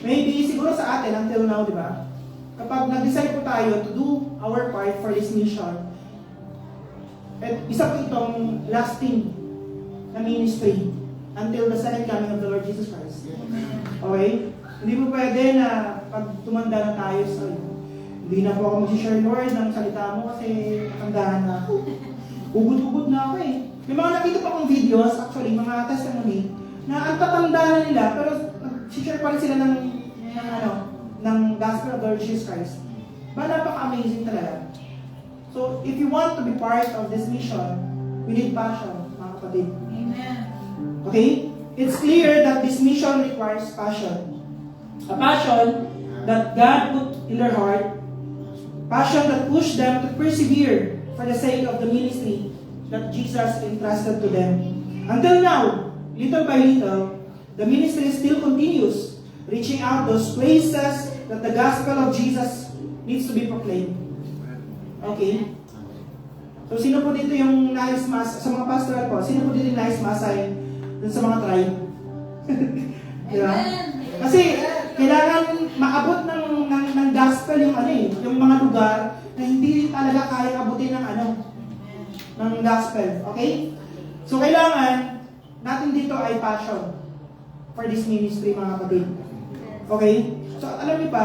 Maybe siguro sa atin until now, di ba? Kapag nag-decide po tayo to do our part for this mission, at isa po itong lasting na ministry until the second coming of the Lord Jesus Christ. Okay? Hindi po pwede na pag tumanda na tayo sa hindi na po ako mag-share, Lord, ng salita mo kasi nakandahan na ako. Ugod-ugod na ako eh. May mga nakita pa akong videos, actually, mga testimony, na ang tatanda na nila, pero share pa rin sila ng Gospel of the Lord Jesus Christ. Ba, napaka-amazing talaga. So, if you want to be part of this mission, we need passion, mga kapatid. Amen. Okay? It's clear that this mission requires passion. A passion that God put in their heart, passion that pushed them to persevere for the sake of the ministry that Jesus entrusted to them. Until now, little by little, the ministry still continues, reaching out those places that the gospel of Jesus needs to be proclaimed. Okay? So, sino po dito yung nais mas, sa mga pastoral po, sino po dito yung nais masay dun sa mga tribe? Diba? Kasi, kailangan maabot ng gospel yung mga lugar na hindi talaga kaya abutin ng gospel. Okay? So, kailangan natin dito ay passion for this ministry, mga kapatid. Okay? So, alam niyo pa,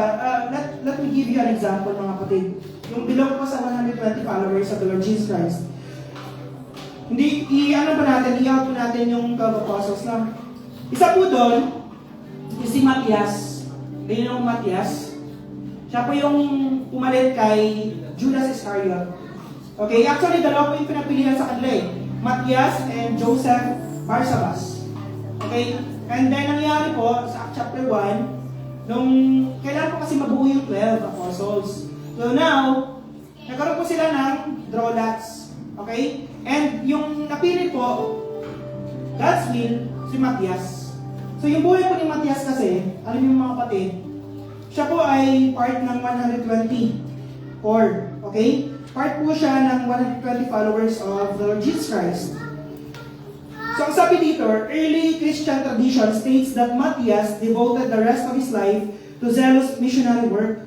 let me give you an example, mga kapatid. Yung belong po sa 120 followers of the Lord Jesus Christ. Hindi, i-out po natin yung 12 apostles na. Isa po doon, yung si Matias. Ganyan yung Matias. Siya po yung pumalit kay Judas Iscariot. Okay, actually, dalawa po yung pinapilihan sa kanila eh. Matias and Joseph Barsabas. Okay, and then nangyari po sa chapter 1, nung kailan po kasi mabuo yung 12 apostles. So now, nagkaroon po sila ng draw lots. Okay? And yung napili po, God's will, si Matias. So yung buhay po ni Matias kasi, alam niyo mga kapatid, siya po ay part ng 120 or, okay? Part po siya ng 120 followers of the Lord Jesus Christ. So ang sabi dito, early Christian tradition states that Matias devoted the rest of his life to zealous missionary work.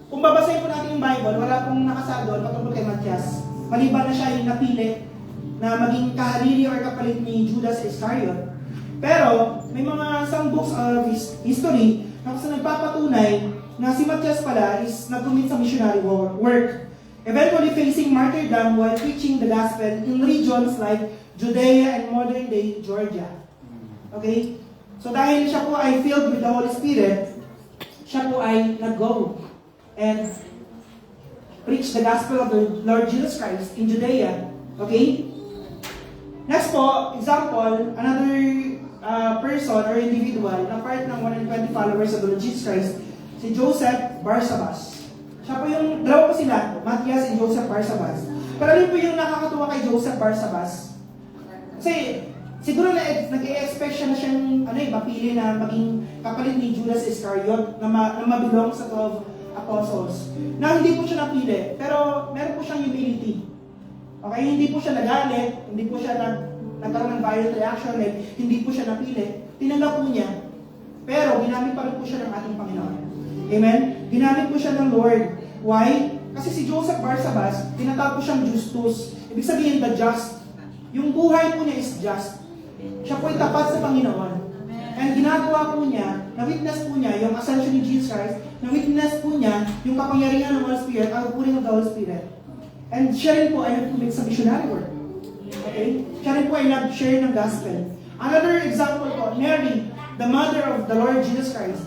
Kung babasahin po natin yung Bible, wala pong nakasabi doon patungkol kay Matias. Maliban na siya yung napili na maging kahariri or kapalit ni Judas Iscariot. Pero, may mga some books of history na kasi nagpapatunay na si Matias pala is nag-commit sa missionary work, eventually facing martyrdom while preaching the gospel in regions like Judea and modern-day Georgia. Okay? So dahil siya po ay filled with the Holy Spirit, siya po ay nag-go and preach the gospel of the Lord Jesus Christ in Judea. Okay? Next po, example, another person or individual na part ng 120 followers of the Lord Jesus Christ, si Joseph Barsabas. Siya po yung, dalawa po sila, Matias and Joseph Barsabas. Pero ano po yung nakakatuwa kay Joseph Barsabas? Kasi, siguro nag-i-expect siya na siyang mapili na maging kapalit ni Judas Iscariot na mabilong sa 12 apostles. Na hindi po siya napili, pero meron po siyang humility. Okay, hindi po siya nagalit, hindi po siya nagkaroon ng violent reaction, hindi po siya napili. Tinanggap po niya, pero ginamit pa rin po siya ng ating Panginoon. Amen? Ginamit po siya ng Lord. Why? Kasi si Joseph Barsabas, tinatawag po siyang Justus. Ibig sabihin, the just. Yung buhay po niya is just. Siya po ay tapat sa Panginoon. And ginagawa po niya, na-witness po niya yung ascension ni Jesus Christ, na-witness po niya yung kapangyarihan ng Holy Spirit, ang pouring of the Holy Spirit. And siya rin po ay nag-commit sa missionary work. Okay? Siya rin po ay nag-share ng gospel. Another example po, Mary, the mother of the Lord Jesus Christ.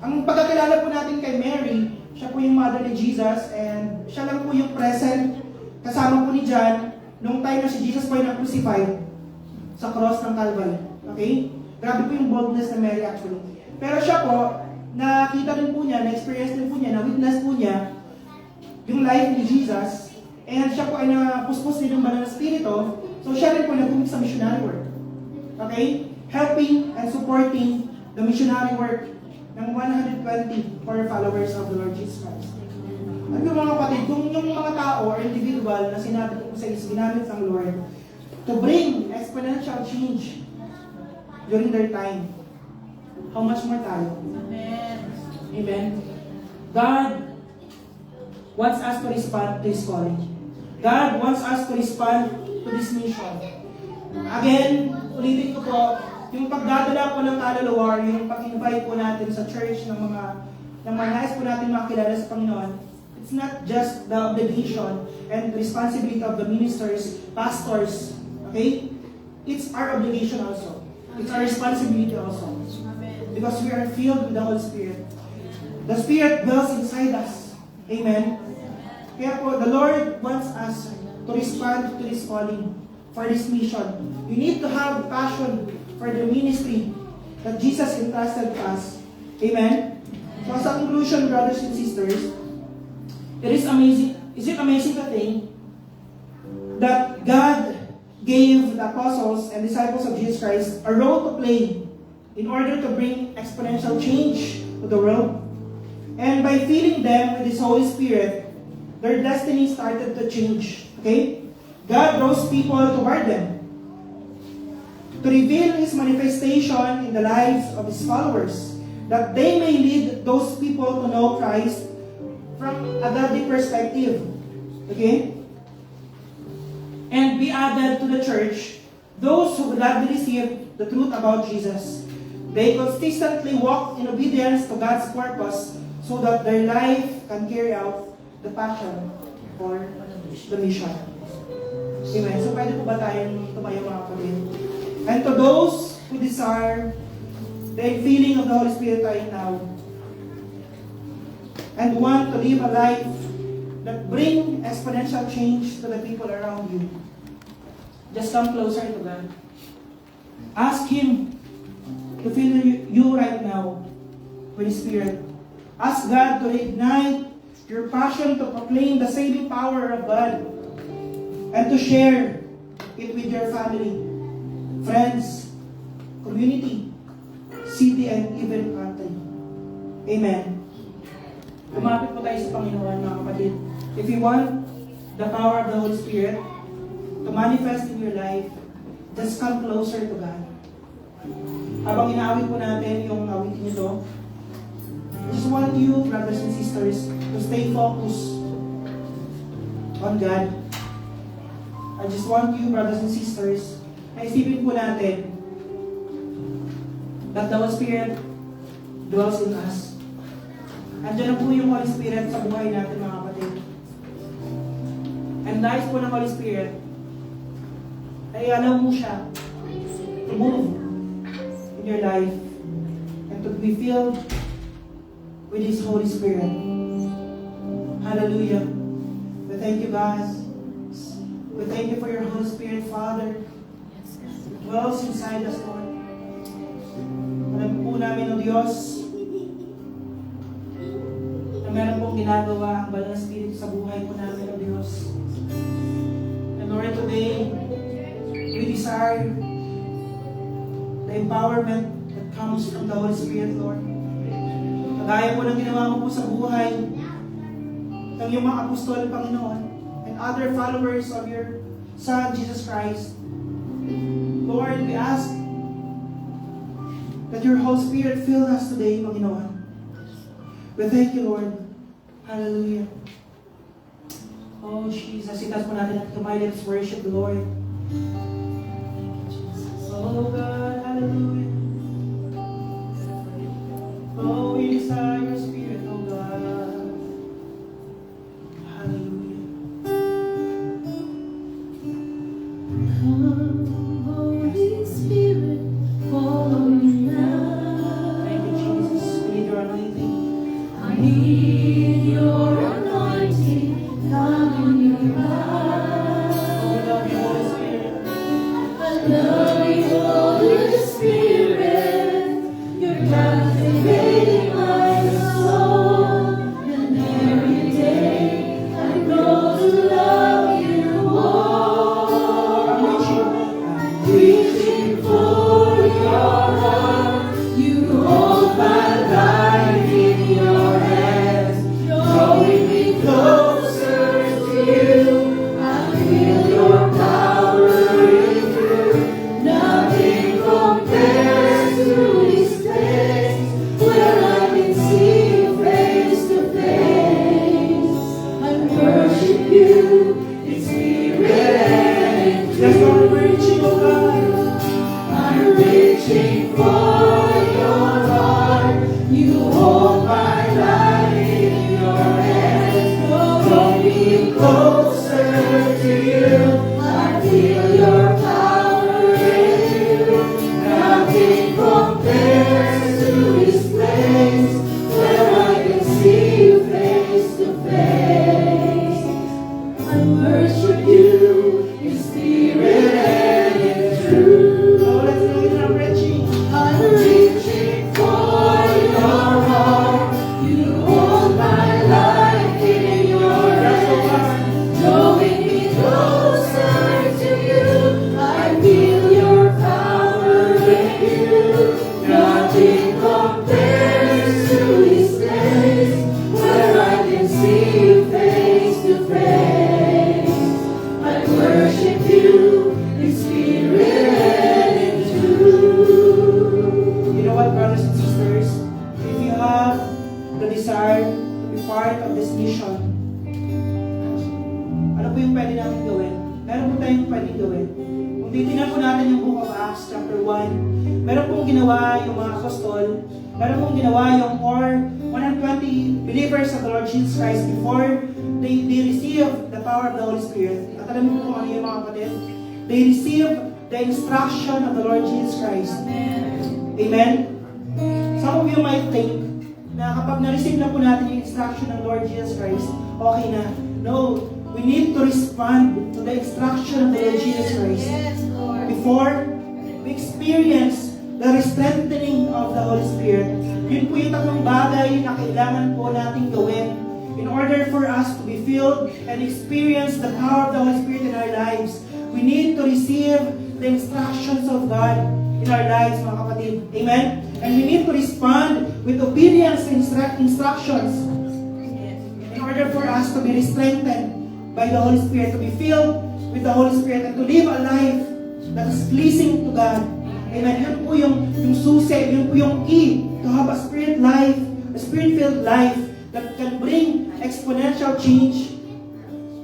Ang pagkakilala po natin kay Mary, siya po yung mother ni Jesus and siya lang po yung present kasama po ni John nung time na si Jesus po ay na-crucified sa cross ng Calvary. Okay? Grabe po yung boldness ng Mary actually. Pero siya po, nakita din po niya, na-experience din po niya, na-witness po niya yung life ni Jesus. And siya po ay napuspos din ng banal na spirito. So siya rin po nag-commit sa missionary work. Okay? Helping and supporting the missionary work ng 120 for followers of the Lord Jesus Christ. At yung mga kapatid, kung yung mga tao or individual na sinabi ko sa is ginamit ng Lord to bring exponential change during their time, how much more tayo? Amen. Amen. God wants us to respond to His calling. God wants us to respond to this mission. Again, ulitin ko po, yung pagdadala po ng kaluluwa, yung pag-invite po natin sa church ng mga nais po natin makilala sa Panginoon, it's not just the obligation and responsibility of the ministers, pastors, okay? It's our obligation also. It's our responsibility also. Because we are filled with the Holy Spirit. The Spirit dwells inside us. Amen? Kaya po, the Lord wants us to respond to this calling, for this mission. You need to have passion for the ministry that Jesus entrusted to us. Amen? So as a conclusion, brothers and sisters, it is amazing. Is it amazing to think that God gave the apostles and disciples of Jesus Christ a role to play in order to bring exponential change to the world? And by filling them with His Holy Spirit, their destiny started to change. Okay? God draws people toward them to reveal His manifestation in the lives of His followers, that they may lead those people to know Christ from a godly perspective. Okay? And be added to the church those who gladly receive the truth about Jesus. They consistently walk in obedience to God's purpose so that their life can carry out the passion for the mission. Amen. So pwede po ba tayong tumayo mga kapatid? And to those who desire the feeling of the Holy Spirit right now and want to live a life that bring exponential change to the people around you, just come closer to God. Ask Him to fill you right now with His Spirit. Ask God to reignite your passion to proclaim the saving power of God and to share it with your family, friends, community, city, and even country. Amen. Kumapit po tayo sa Panginoon, mga kapatid. If you want the power of the Holy Spirit to manifest in your life, just come closer to God. Habang inaawit po natin yung awitin nito, I just want you, brothers and sisters, to stay focused on God. I just want you, brothers and sisters, na isipin po natin that the Holy Spirit dwells in us. Andiyan na po yung Holy Spirit sa buhay natin, mga kapatid. And dahil po ng Holy Spirit, ay alam mo siya to move in your life and to be filled with His Holy Spirit. Hallelujah. We thank you, God. We thank you for your Holy Spirit, Father. It dwells inside us, Lord. Alam po namin, O Diyos, na meron pong ginagawa ang Banal na Spirit sa buhay po namin, O Diyos. And Lord, today, we desire the empowerment that comes from the Holy Spirit, Lord. Kagaya po ng ginawa mo po sa buhay ng iyong mga apostol, Panginoon, and other followers of your Son, Jesus Christ. Lord, we ask that your Holy Spirit fill us today, Panginoon. We thank you, Lord. Hallelujah. Oh, Jesus, itas po natin at kamay. Let's worship the Lord. Oh, God, hallelujah. Oh, we desire your Spirit, oh God. Hallelujah. Come, Holy Spirit, fall on me now. Thank you, Jesus. We need your anointing. I need your anointing. Come in your light. Oh, we love you, Holy Spirit. I love you, Holy Spirit. You're captivating my soul, and every day I grow to love you more. I'm reaching for your heart. You hold my life in your hands, drawing me closer to you. I feel your power in you. Now God. Kung titignan po natin yung Book of Acts chapter 1, meron pong ginawa yung mga apostol, meron pong ginawa yung 120 believers of the Lord Jesus Christ before they receive the power of the Holy Spirit. At alam mo kung ano yung mga kapatid? They receive the instruction of the Lord Jesus Christ. Amen? Some of you might think na kapag na-receive na po natin yung instruction ng Lord Jesus Christ, okay na. No, we need to respond to the instruction of the Lord Jesus Christ before we experience the strengthening of the Holy Spirit. Yun po yung tatlong bagay na kailangan po natin gawin in order for us to be filled and experience the power of the Holy Spirit in our lives. We need to receive the instructions of God in our lives, mga kapatid. Amen? And we need to respond with obedience to instructions in order for us to be strengthened by the Holy Spirit, to be filled with the Holy Spirit, and to live a life that is pleasing to God. Amen? Yun po yung susi, yun po yung key to have a spirit life, a spirit-filled life that can bring exponential change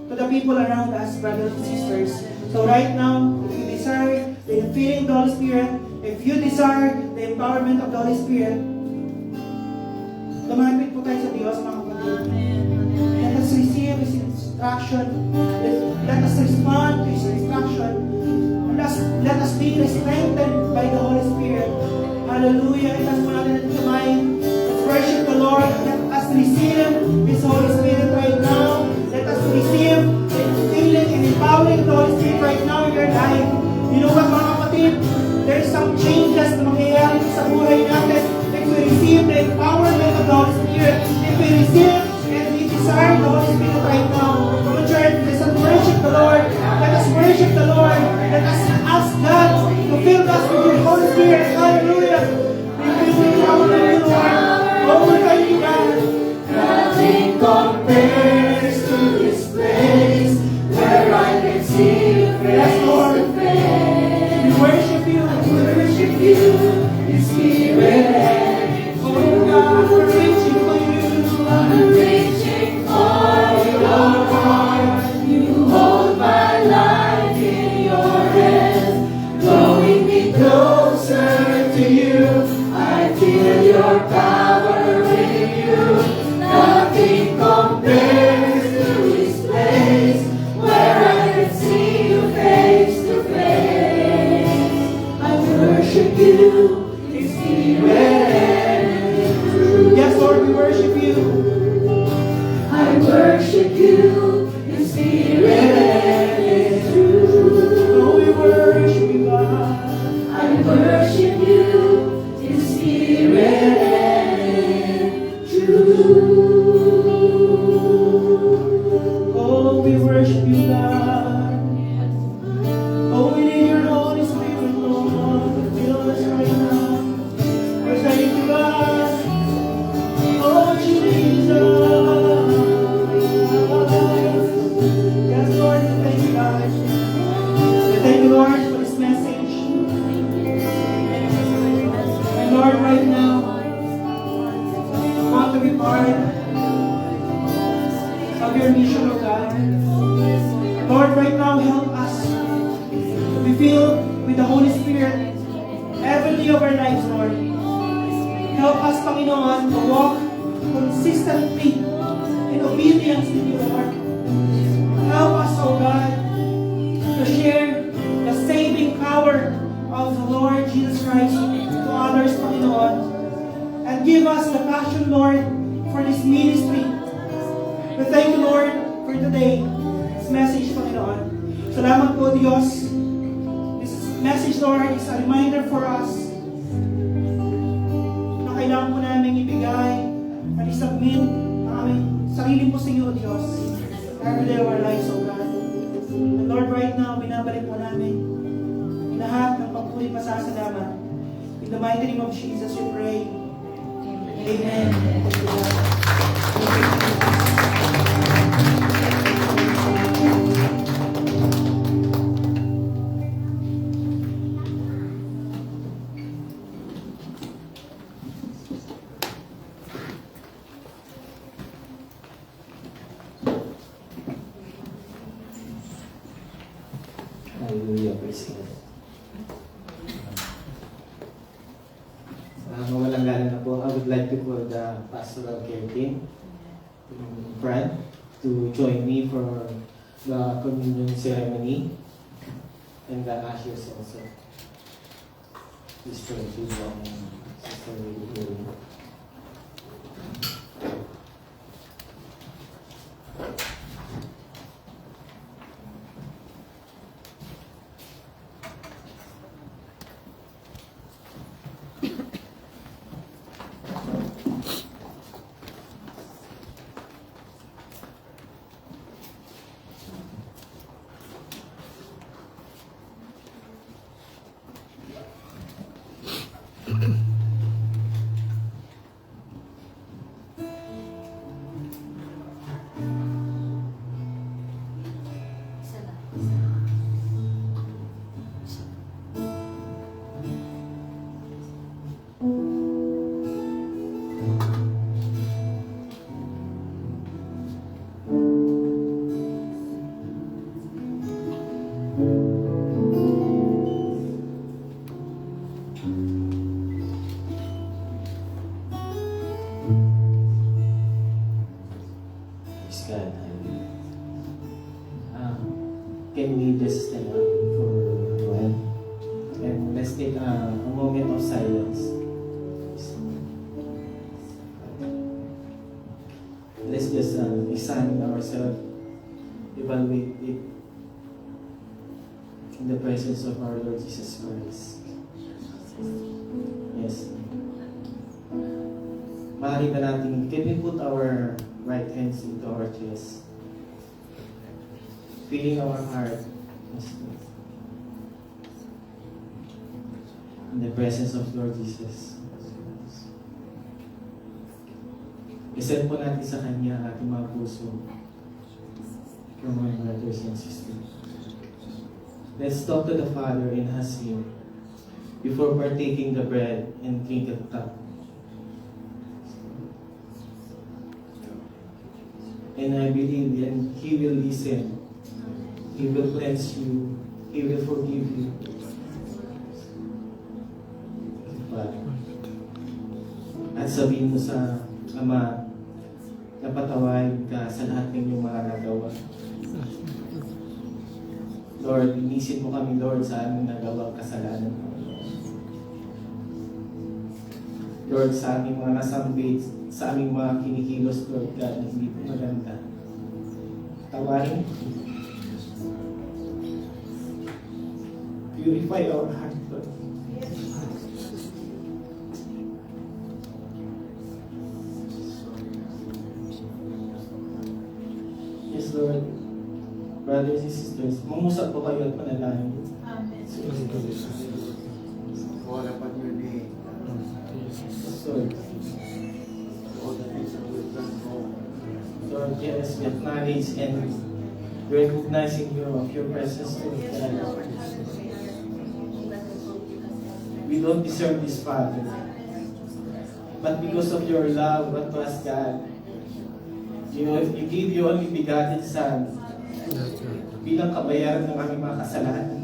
to the people around us, brothers and sisters. So right now, if you desire the infilling of the Holy Spirit, if you desire the empowerment of the Holy Spirit, lumapit po tayo sa Diyos, mga kapatid. Let us receive His instruction. Let us respond to His instruction. Let us be strengthened by the Holy Spirit. Hallelujah. Itas po natin ang kamay. Let's worship the Lord. Let us receive His Holy Spirit right now. Let us receive the infilling and empowering of the Holy Spirit right now in your life. You know what, mga kapatid? There's some changes na mangyayari sa buhay natin if we receive the empowerment of the Holy Spirit. If we receive and we desire the Holy Spirit right now. Come on, church, let us worship the Lord. Let us worship the Lord. Let us ask God to fill us with your Holy Spirit. Hallelujah. We will be power of you, Lord. Oh, we thank you, God. Nothing compares to this place where I can see you Yes, Lord. face to face. We worship you. We worship you in spirit and in Oh, God, we're reaching for you. I'm reaching for your heart. You hold my life in your hands, drawing me closer to you. I feel your power in you. Nothing compares to this place where I can see you face to face. I worship you in spirit and in truth. Yes, Lord, we worship you. I worship you in spirit and in truth. Oh, we worship you, God. I worship you in spirit and in truth. Oh, we worship you, God. Oh, we need your Holy Spirit, Lord, to fill us right now. We're thanking you, God. Oh, Jesus. Yes, Lord, we thank you, God. We thank you, Lord, for this message. And Lord, right now, I want to be part of your mission, oh God. Lord, right now, help us to be filled with the Holy Spirit every day of our lives, Lord. Help us, Panginoon, to walk consistently in obedience to you, Lord. Help us, oh God, to share the saving power of the Lord Jesus Christ to others, Panginoon. And give us the passion, Lord, for this ministry. We thank you, Lord, for today. This message, Panginoon. Salamat po, Diyos. This message, Lord, is a reminder for us na kailangan po namin ibigay at isubmit ang aming sarili po sa iyo, Diyos. Every day of our lives, oh God. And Lord, right now, binabalik po namin lahat ng pagpuri pasasalamat. In the mighty name of Jesus, we pray. Amen. Thank you, God. Hallelujah. praise God. Mawalang galang na po, I would like to call the pastoral care team, Brad, to join me for the communion ceremony and the ashes also. Please join me, Sister Lily. Praise God. Can we just stand up for a while? And let's take a moment of silence. Let's just examine ourselves, evaluate it in the presence of our Lord Jesus Christ. Yes. Maaari ba natin, can we put our right hands into our chest? Feeling our heart in the presence of Lord Jesus. Isend po natin sa Kanya ang ating mga puso. Come on, brothers and sisters. Let's talk to the Father and ask Him before partaking the bread and drink the cup. And I believe and He will listen. He will cleanse you. He will forgive you. Father. At sabihin mo sa Ama, napatawad ka sa lahat ng iyong mga nagawa. Lord, inisin mo kami, Lord, sa aming nagawang kasalanan. Lord, sa aming mga nasambit, sa aming mga kinikilos, Lord God, na hindi po maganda. Tawarin. Purify our heart, Lord. Yes, Lord. Brothers and sisters, mamusap po kayo at manalangin. Amen. Call upon your name. Lord, All the things that we've done wrong. Lord, yes, we acknowledge and recognizing you of your presence, Lord God. We don't deserve this, Father. But because of your love unto us, God, you gave your only begotten Son bilang kabayaran ng aming mga kasalanan.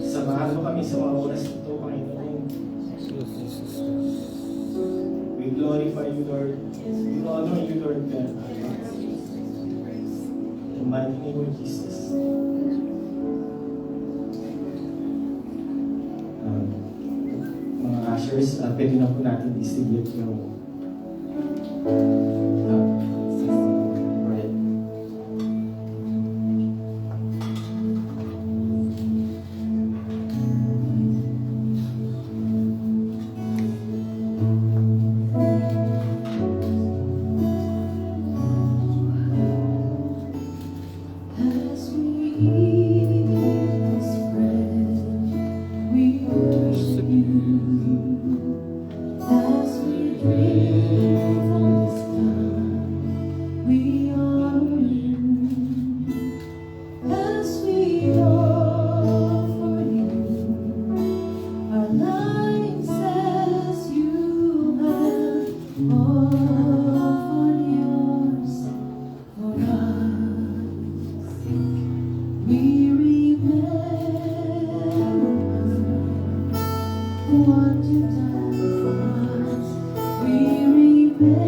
Samahan mo kami sa mga oras ito, Panginoon. We glorify you, Lord. We honor you, Lord God. In the mighty name of Jesus. Mga ushers, pwede na po natin distribute yung bread. As we eat this bread, we worship you. As we drink offered yourself for us. We remember what you've done for us. We remember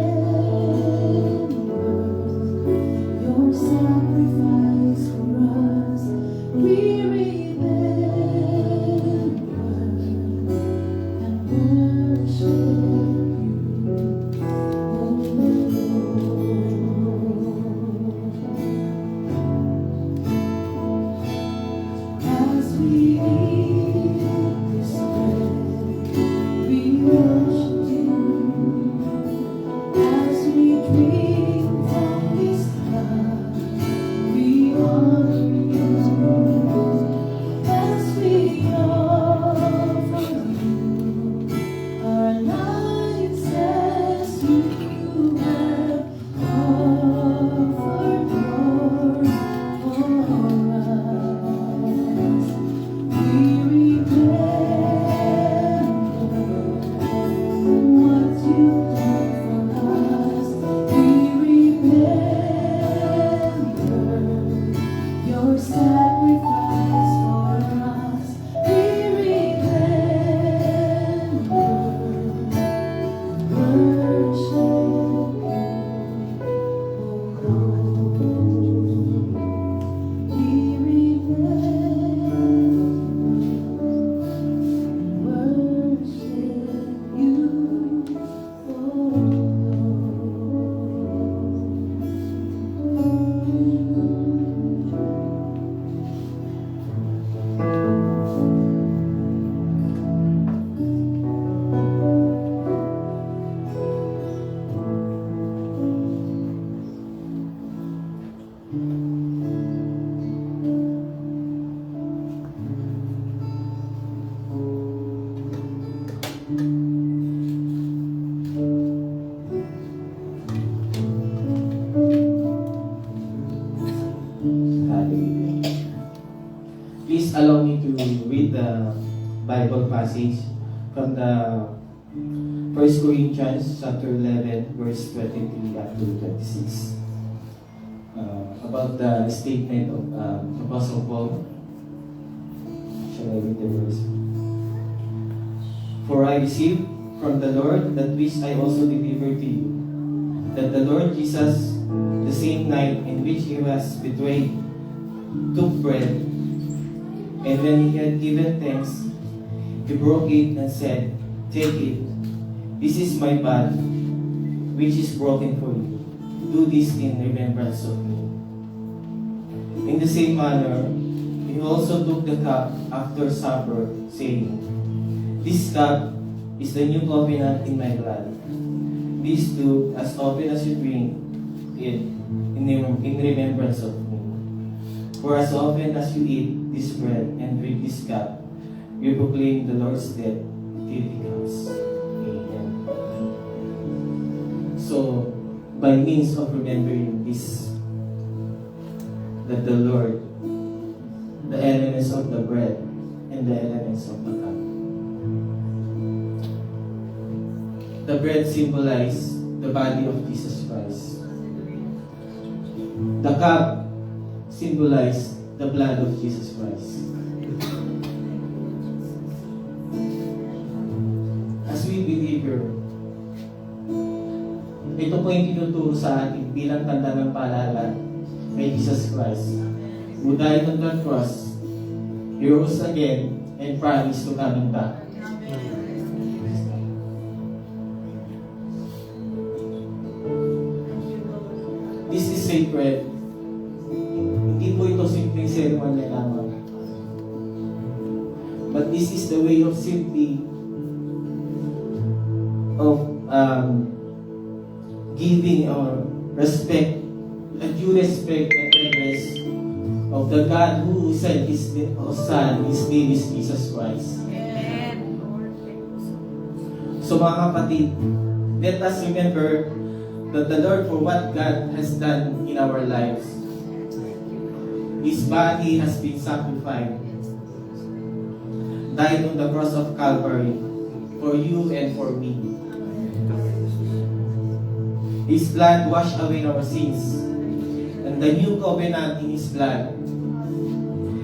your sacrifice for us. We remember and worship you, O Lord. As we eat this bread, we worship you. As we drink from this cup, we honor you. As we offer you our lives as you have offered yours for us. We remember what you've done for us. We remember your sacrifice for us. We remember worship you, O Lord. We remember worship you, O Hallelujah. Please allow me to read the Bible passage from the 1 Corinthians chapter 11, verse 23 up to 26. About the statement of Apostle Paul. Shall I read the verse? For I received from the Lord that which I also delivered to you, that the Lord Jesus, the same night in which he was betrayed, took bread, and when he had given thanks, he broke it and said, "Take it, this is my body, which is broken for you. Do this in remembrance of me." In the same manner, he also took the cup after supper, saying, "This cup is the new covenant in my blood. This do as often as you drink it in remembrance of me. For as often as you eat this bread and drink this cup, you proclaim the Lord's death till he comes." Amen. So, by means of remembering this, that the Lord, the elements of the bread and the elements of the cup. The bread symbolizes the body of Jesus Christ. The cup symbolizes the blood of Jesus Christ. As we believer, ito po yung tinuturo sa atin bilang tanda ng paalala kay Jesus Christ, who died on the cross, he rose again, and promised to coming back. This is sacred. Hindi po ito simpleng ceremony lamang. But this is the way of simply giving our respect, a due respect and reverence of the God who sent His Son. His name is Jesus Christ. So mga kapatid, let us remember that the Lord, for what God has done in our lives, His body has been sacrificed, died on the cross of Calvary for you and for me. His blood washed away our sins. And the new covenant in His blood.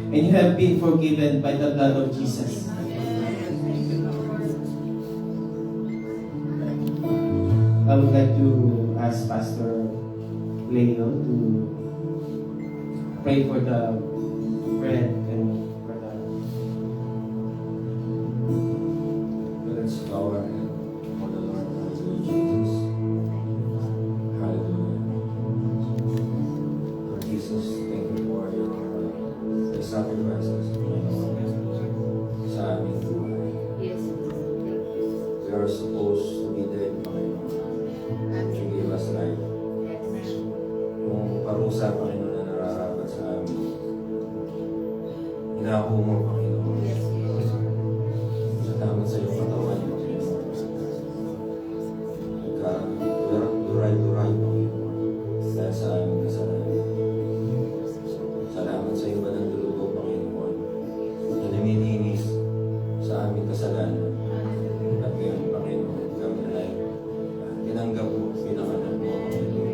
And you have been forgiven by the blood of Jesus. I would like to ask Pastor Leo to pray for the bread and for the... Let's bow our head for the Lord. Hallelujah, Jesus. Hallelujah. Lord Jesus, thank you for the sacrifices sa aming buhay. Yes. We are supposed to be dead, Panginoon. You gave us life. Yung parusa, Panginoon, na nararapat sa amin. Inako mo, Panginoon. Salamat sa iyong katawan, Panginoon. Nagka-duray-duray, Panginoon. Dahil sa aming kasalanan. Salamat sa iyong banal na dugo, Panginoon. Na namininis sa aming kasalanan. At ngayon, Panginoon, kami ay tinanggap mo, pinangalan mo, Panginoon.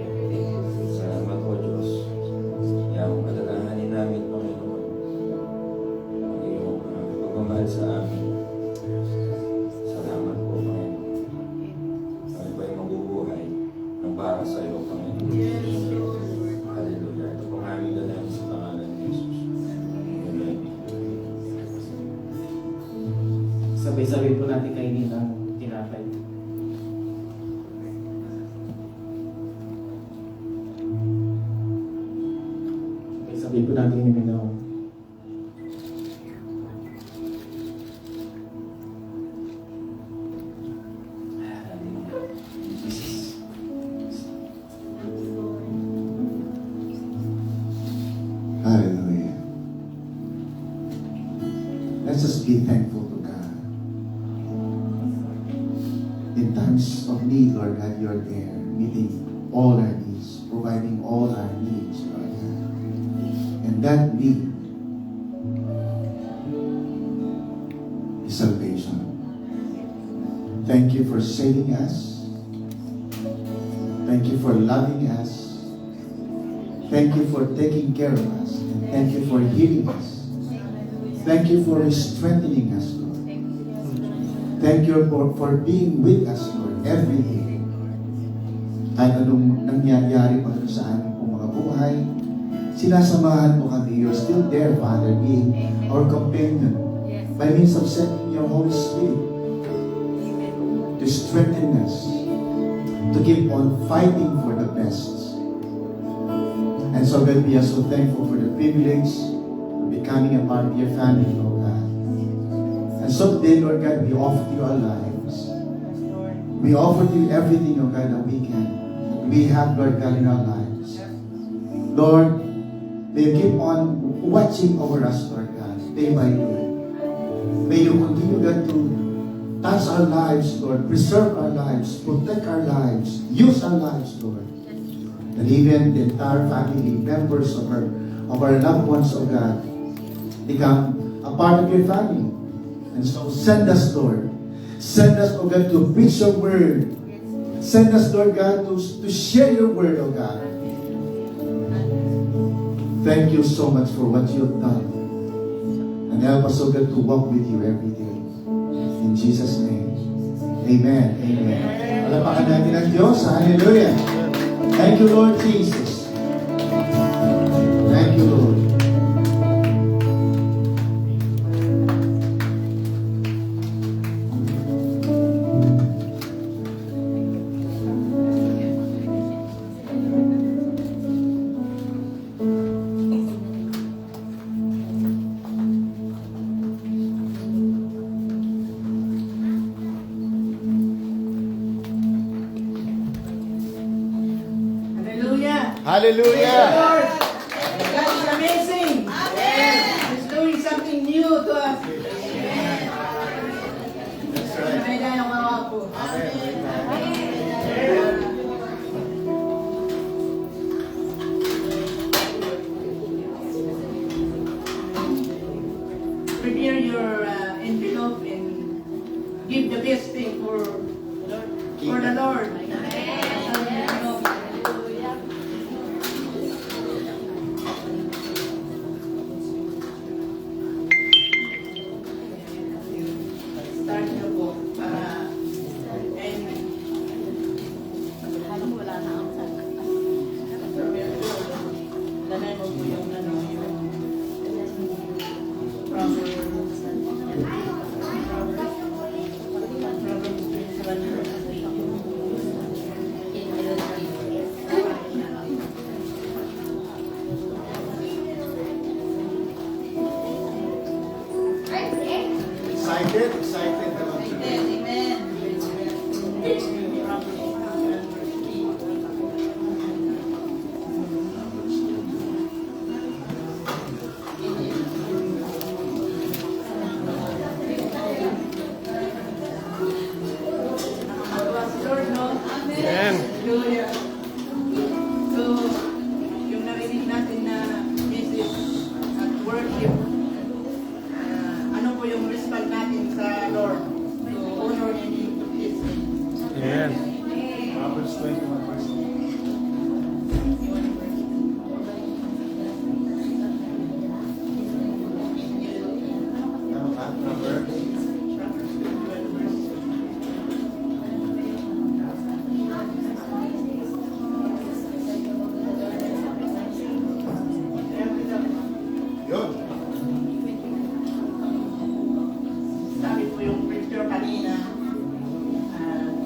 Salamat po, Diyos. Yung alalahanin namin, Panginoon. Ang iyong pagmamahal sa amin. Salamat po, Panginoon. Kami ba'y mabubuhay ng para sa iyo, Panginoon. Hallelujah. Ito pong aming dalangin sa pangalan ni Jesus. Amen. Sabay-sabay po natin kainin ang tinapay. Sabay po natin iminom. Hallelujah. Let's just be thankful to God. In times of need, Lord God, you're there, meeting all our needs, providing all our needs, Lord God. And that need is salvation. Thank you for saving us. Thank you for loving us. Thank you for taking care of us. And thank you for healing us. Thank you for strengthening us, Lord. Thank you for being with us, Lord, every day. Kahit anong nangyayari pa sa aming pong mga buhay, sinasamahan mo kami. You're still there, Father, being our companion by means of sending your Holy Spirit to strengthen us, to keep on fighting for the best. And so God, we are so thankful for the privilege of becoming a part of your family, Lord God. And so today, Lord God, we offer to you our lives. We offer to you everything, Lord God, that we have, Lord God, in our lives. Lord, may you keep on watching over us, Lord God, day by day. May you continue, God, to touch our lives, Lord, preserve our lives, protect our lives, use our lives, Lord. And even the entire family, members of our loved ones, oh God, become a part of your family. And so send us, Lord. Send us, oh God, to preach your word. Send us, Lord God, to share your word, oh God. Thank you so much for what you have done. And help us, oh God, to walk with you every day. In Jesus' name. Amen. Amen. Palapakan natin ang Diyos. Hallelujah. Thank you, Lord Jesus. Thank you, Lord. Hallelujah. Lord, God is amazing. He's doing something new to us. May dayang mga po. Prepare your envelope and give the best thing for the Lord. Hallelujah. So, yung narinig natin na message at worship, ano po yung respect natin sa Lord? To honor Him in His name. Yes. Proverbs 21 verse 8. Ano ka? Proverbs? Yun. Sabi po yung preacher kanina,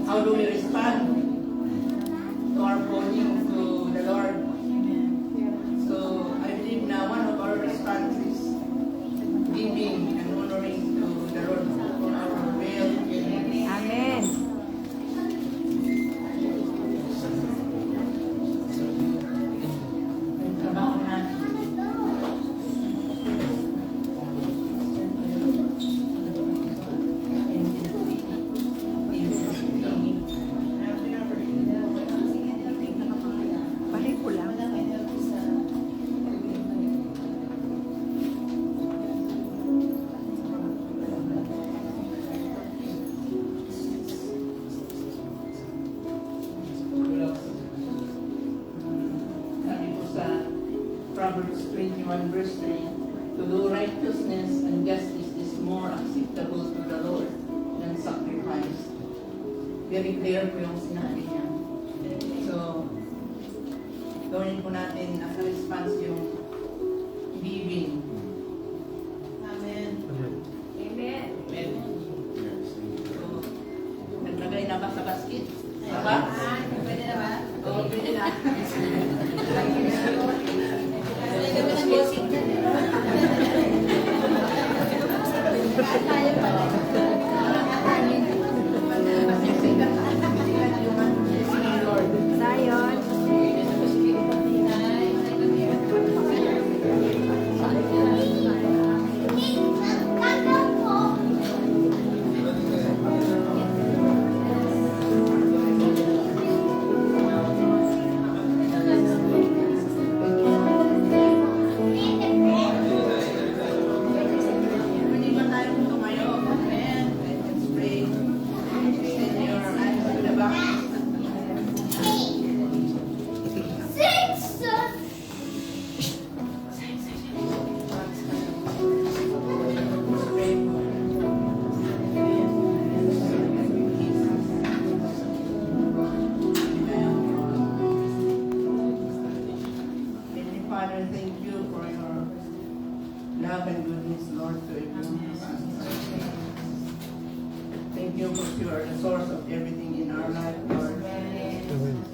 how do we respond to our calling to the Lord? So, I believe na one of our responses is giving and honoring to the Lord for our will. Amen. Trabaho natin. Balik ko lang. Sabi po sa Proverbs 21 verse 3, to do righteousness and justice is more acceptable to the Lord than sacrifice. Very clear po yung sinabi niya. So, gawin po natin as a response yung giving. Amen. Amen. Amen. So, naglagay na ba sa basket? Sa box? Pwede na ba? Oo, pwede na. Zion. Hindi ba tayo tumayo? Amen. Let's pray. Extend your hands to the back. Let's pray. Heavenly Father, thank you for your love and goodness, Lord, to everyone of us. Thank you for you are the source of everything in our life, Lord.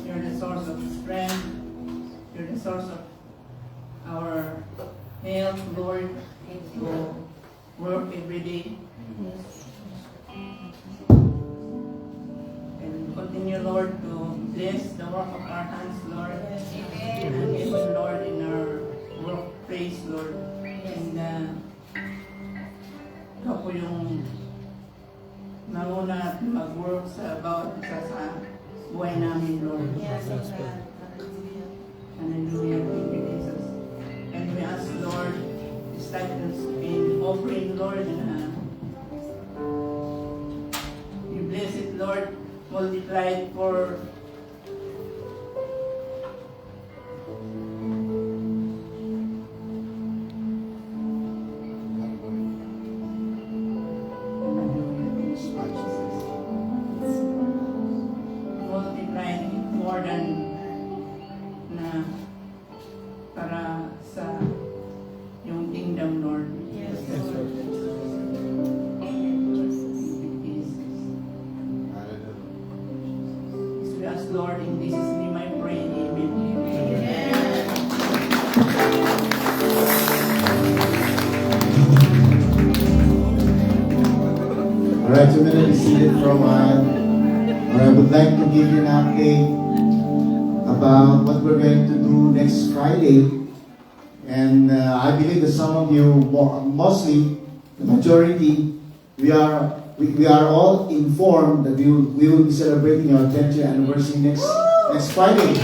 You're the source of strength. You're the source of our health, Lord, to work every day. And continue, Lord, to bless the work of our hands, Lord. And even, Lord, in our workplace, Lord. And ikaw po yung mauna at mag-work sa bawat isa sa buhay namin, Lord. Yes, oh God. Hallelujah. Thank you, Jesus. And we ask, Lord, this titles in offering, Lord, and you bless it, Lord, multiply it for multiply it more than na para sa yung kingdom, Lord. Yes, Thank Lord. you, Jesus. So we ask, Lord, in Jesus' name I pray, amen. Alright, so we're going to be seated for a while. I would like to give you an update about what we're going to do next Friday. And I believe that some of you, mostly the majority, we are all informed that we will be celebrating our 10th year anniversary next Next Friday.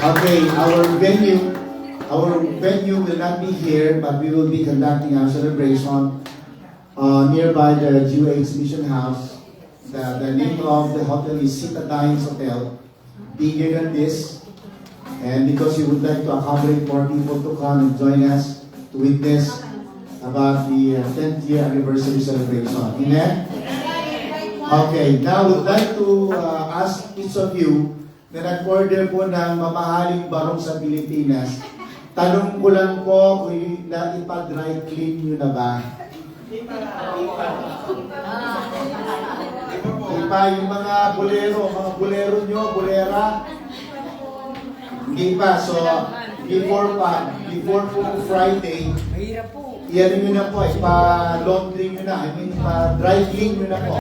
Okay, our venue will not be here, but we will be conducting our celebration nearby the GUH Mission House. The name of the hotel is Citadines Hotel. Bigger than this, and because we would like to accommodate more people to come and join us to witness about the 10th year anniversary celebration. Amen? Okay, now we'd like to ask each of you na nag-order po ng mamahaling barong sa Pilipinas. Tanong ko lang po kung ipa-dry clean nyo na ba? Ipa, yung mga bolero nyo, bolera. Hindi pa, so before po Friday, iyan nyo na po, ipa-laundry nyo na, I mean, ipa-dry clean nyo na po.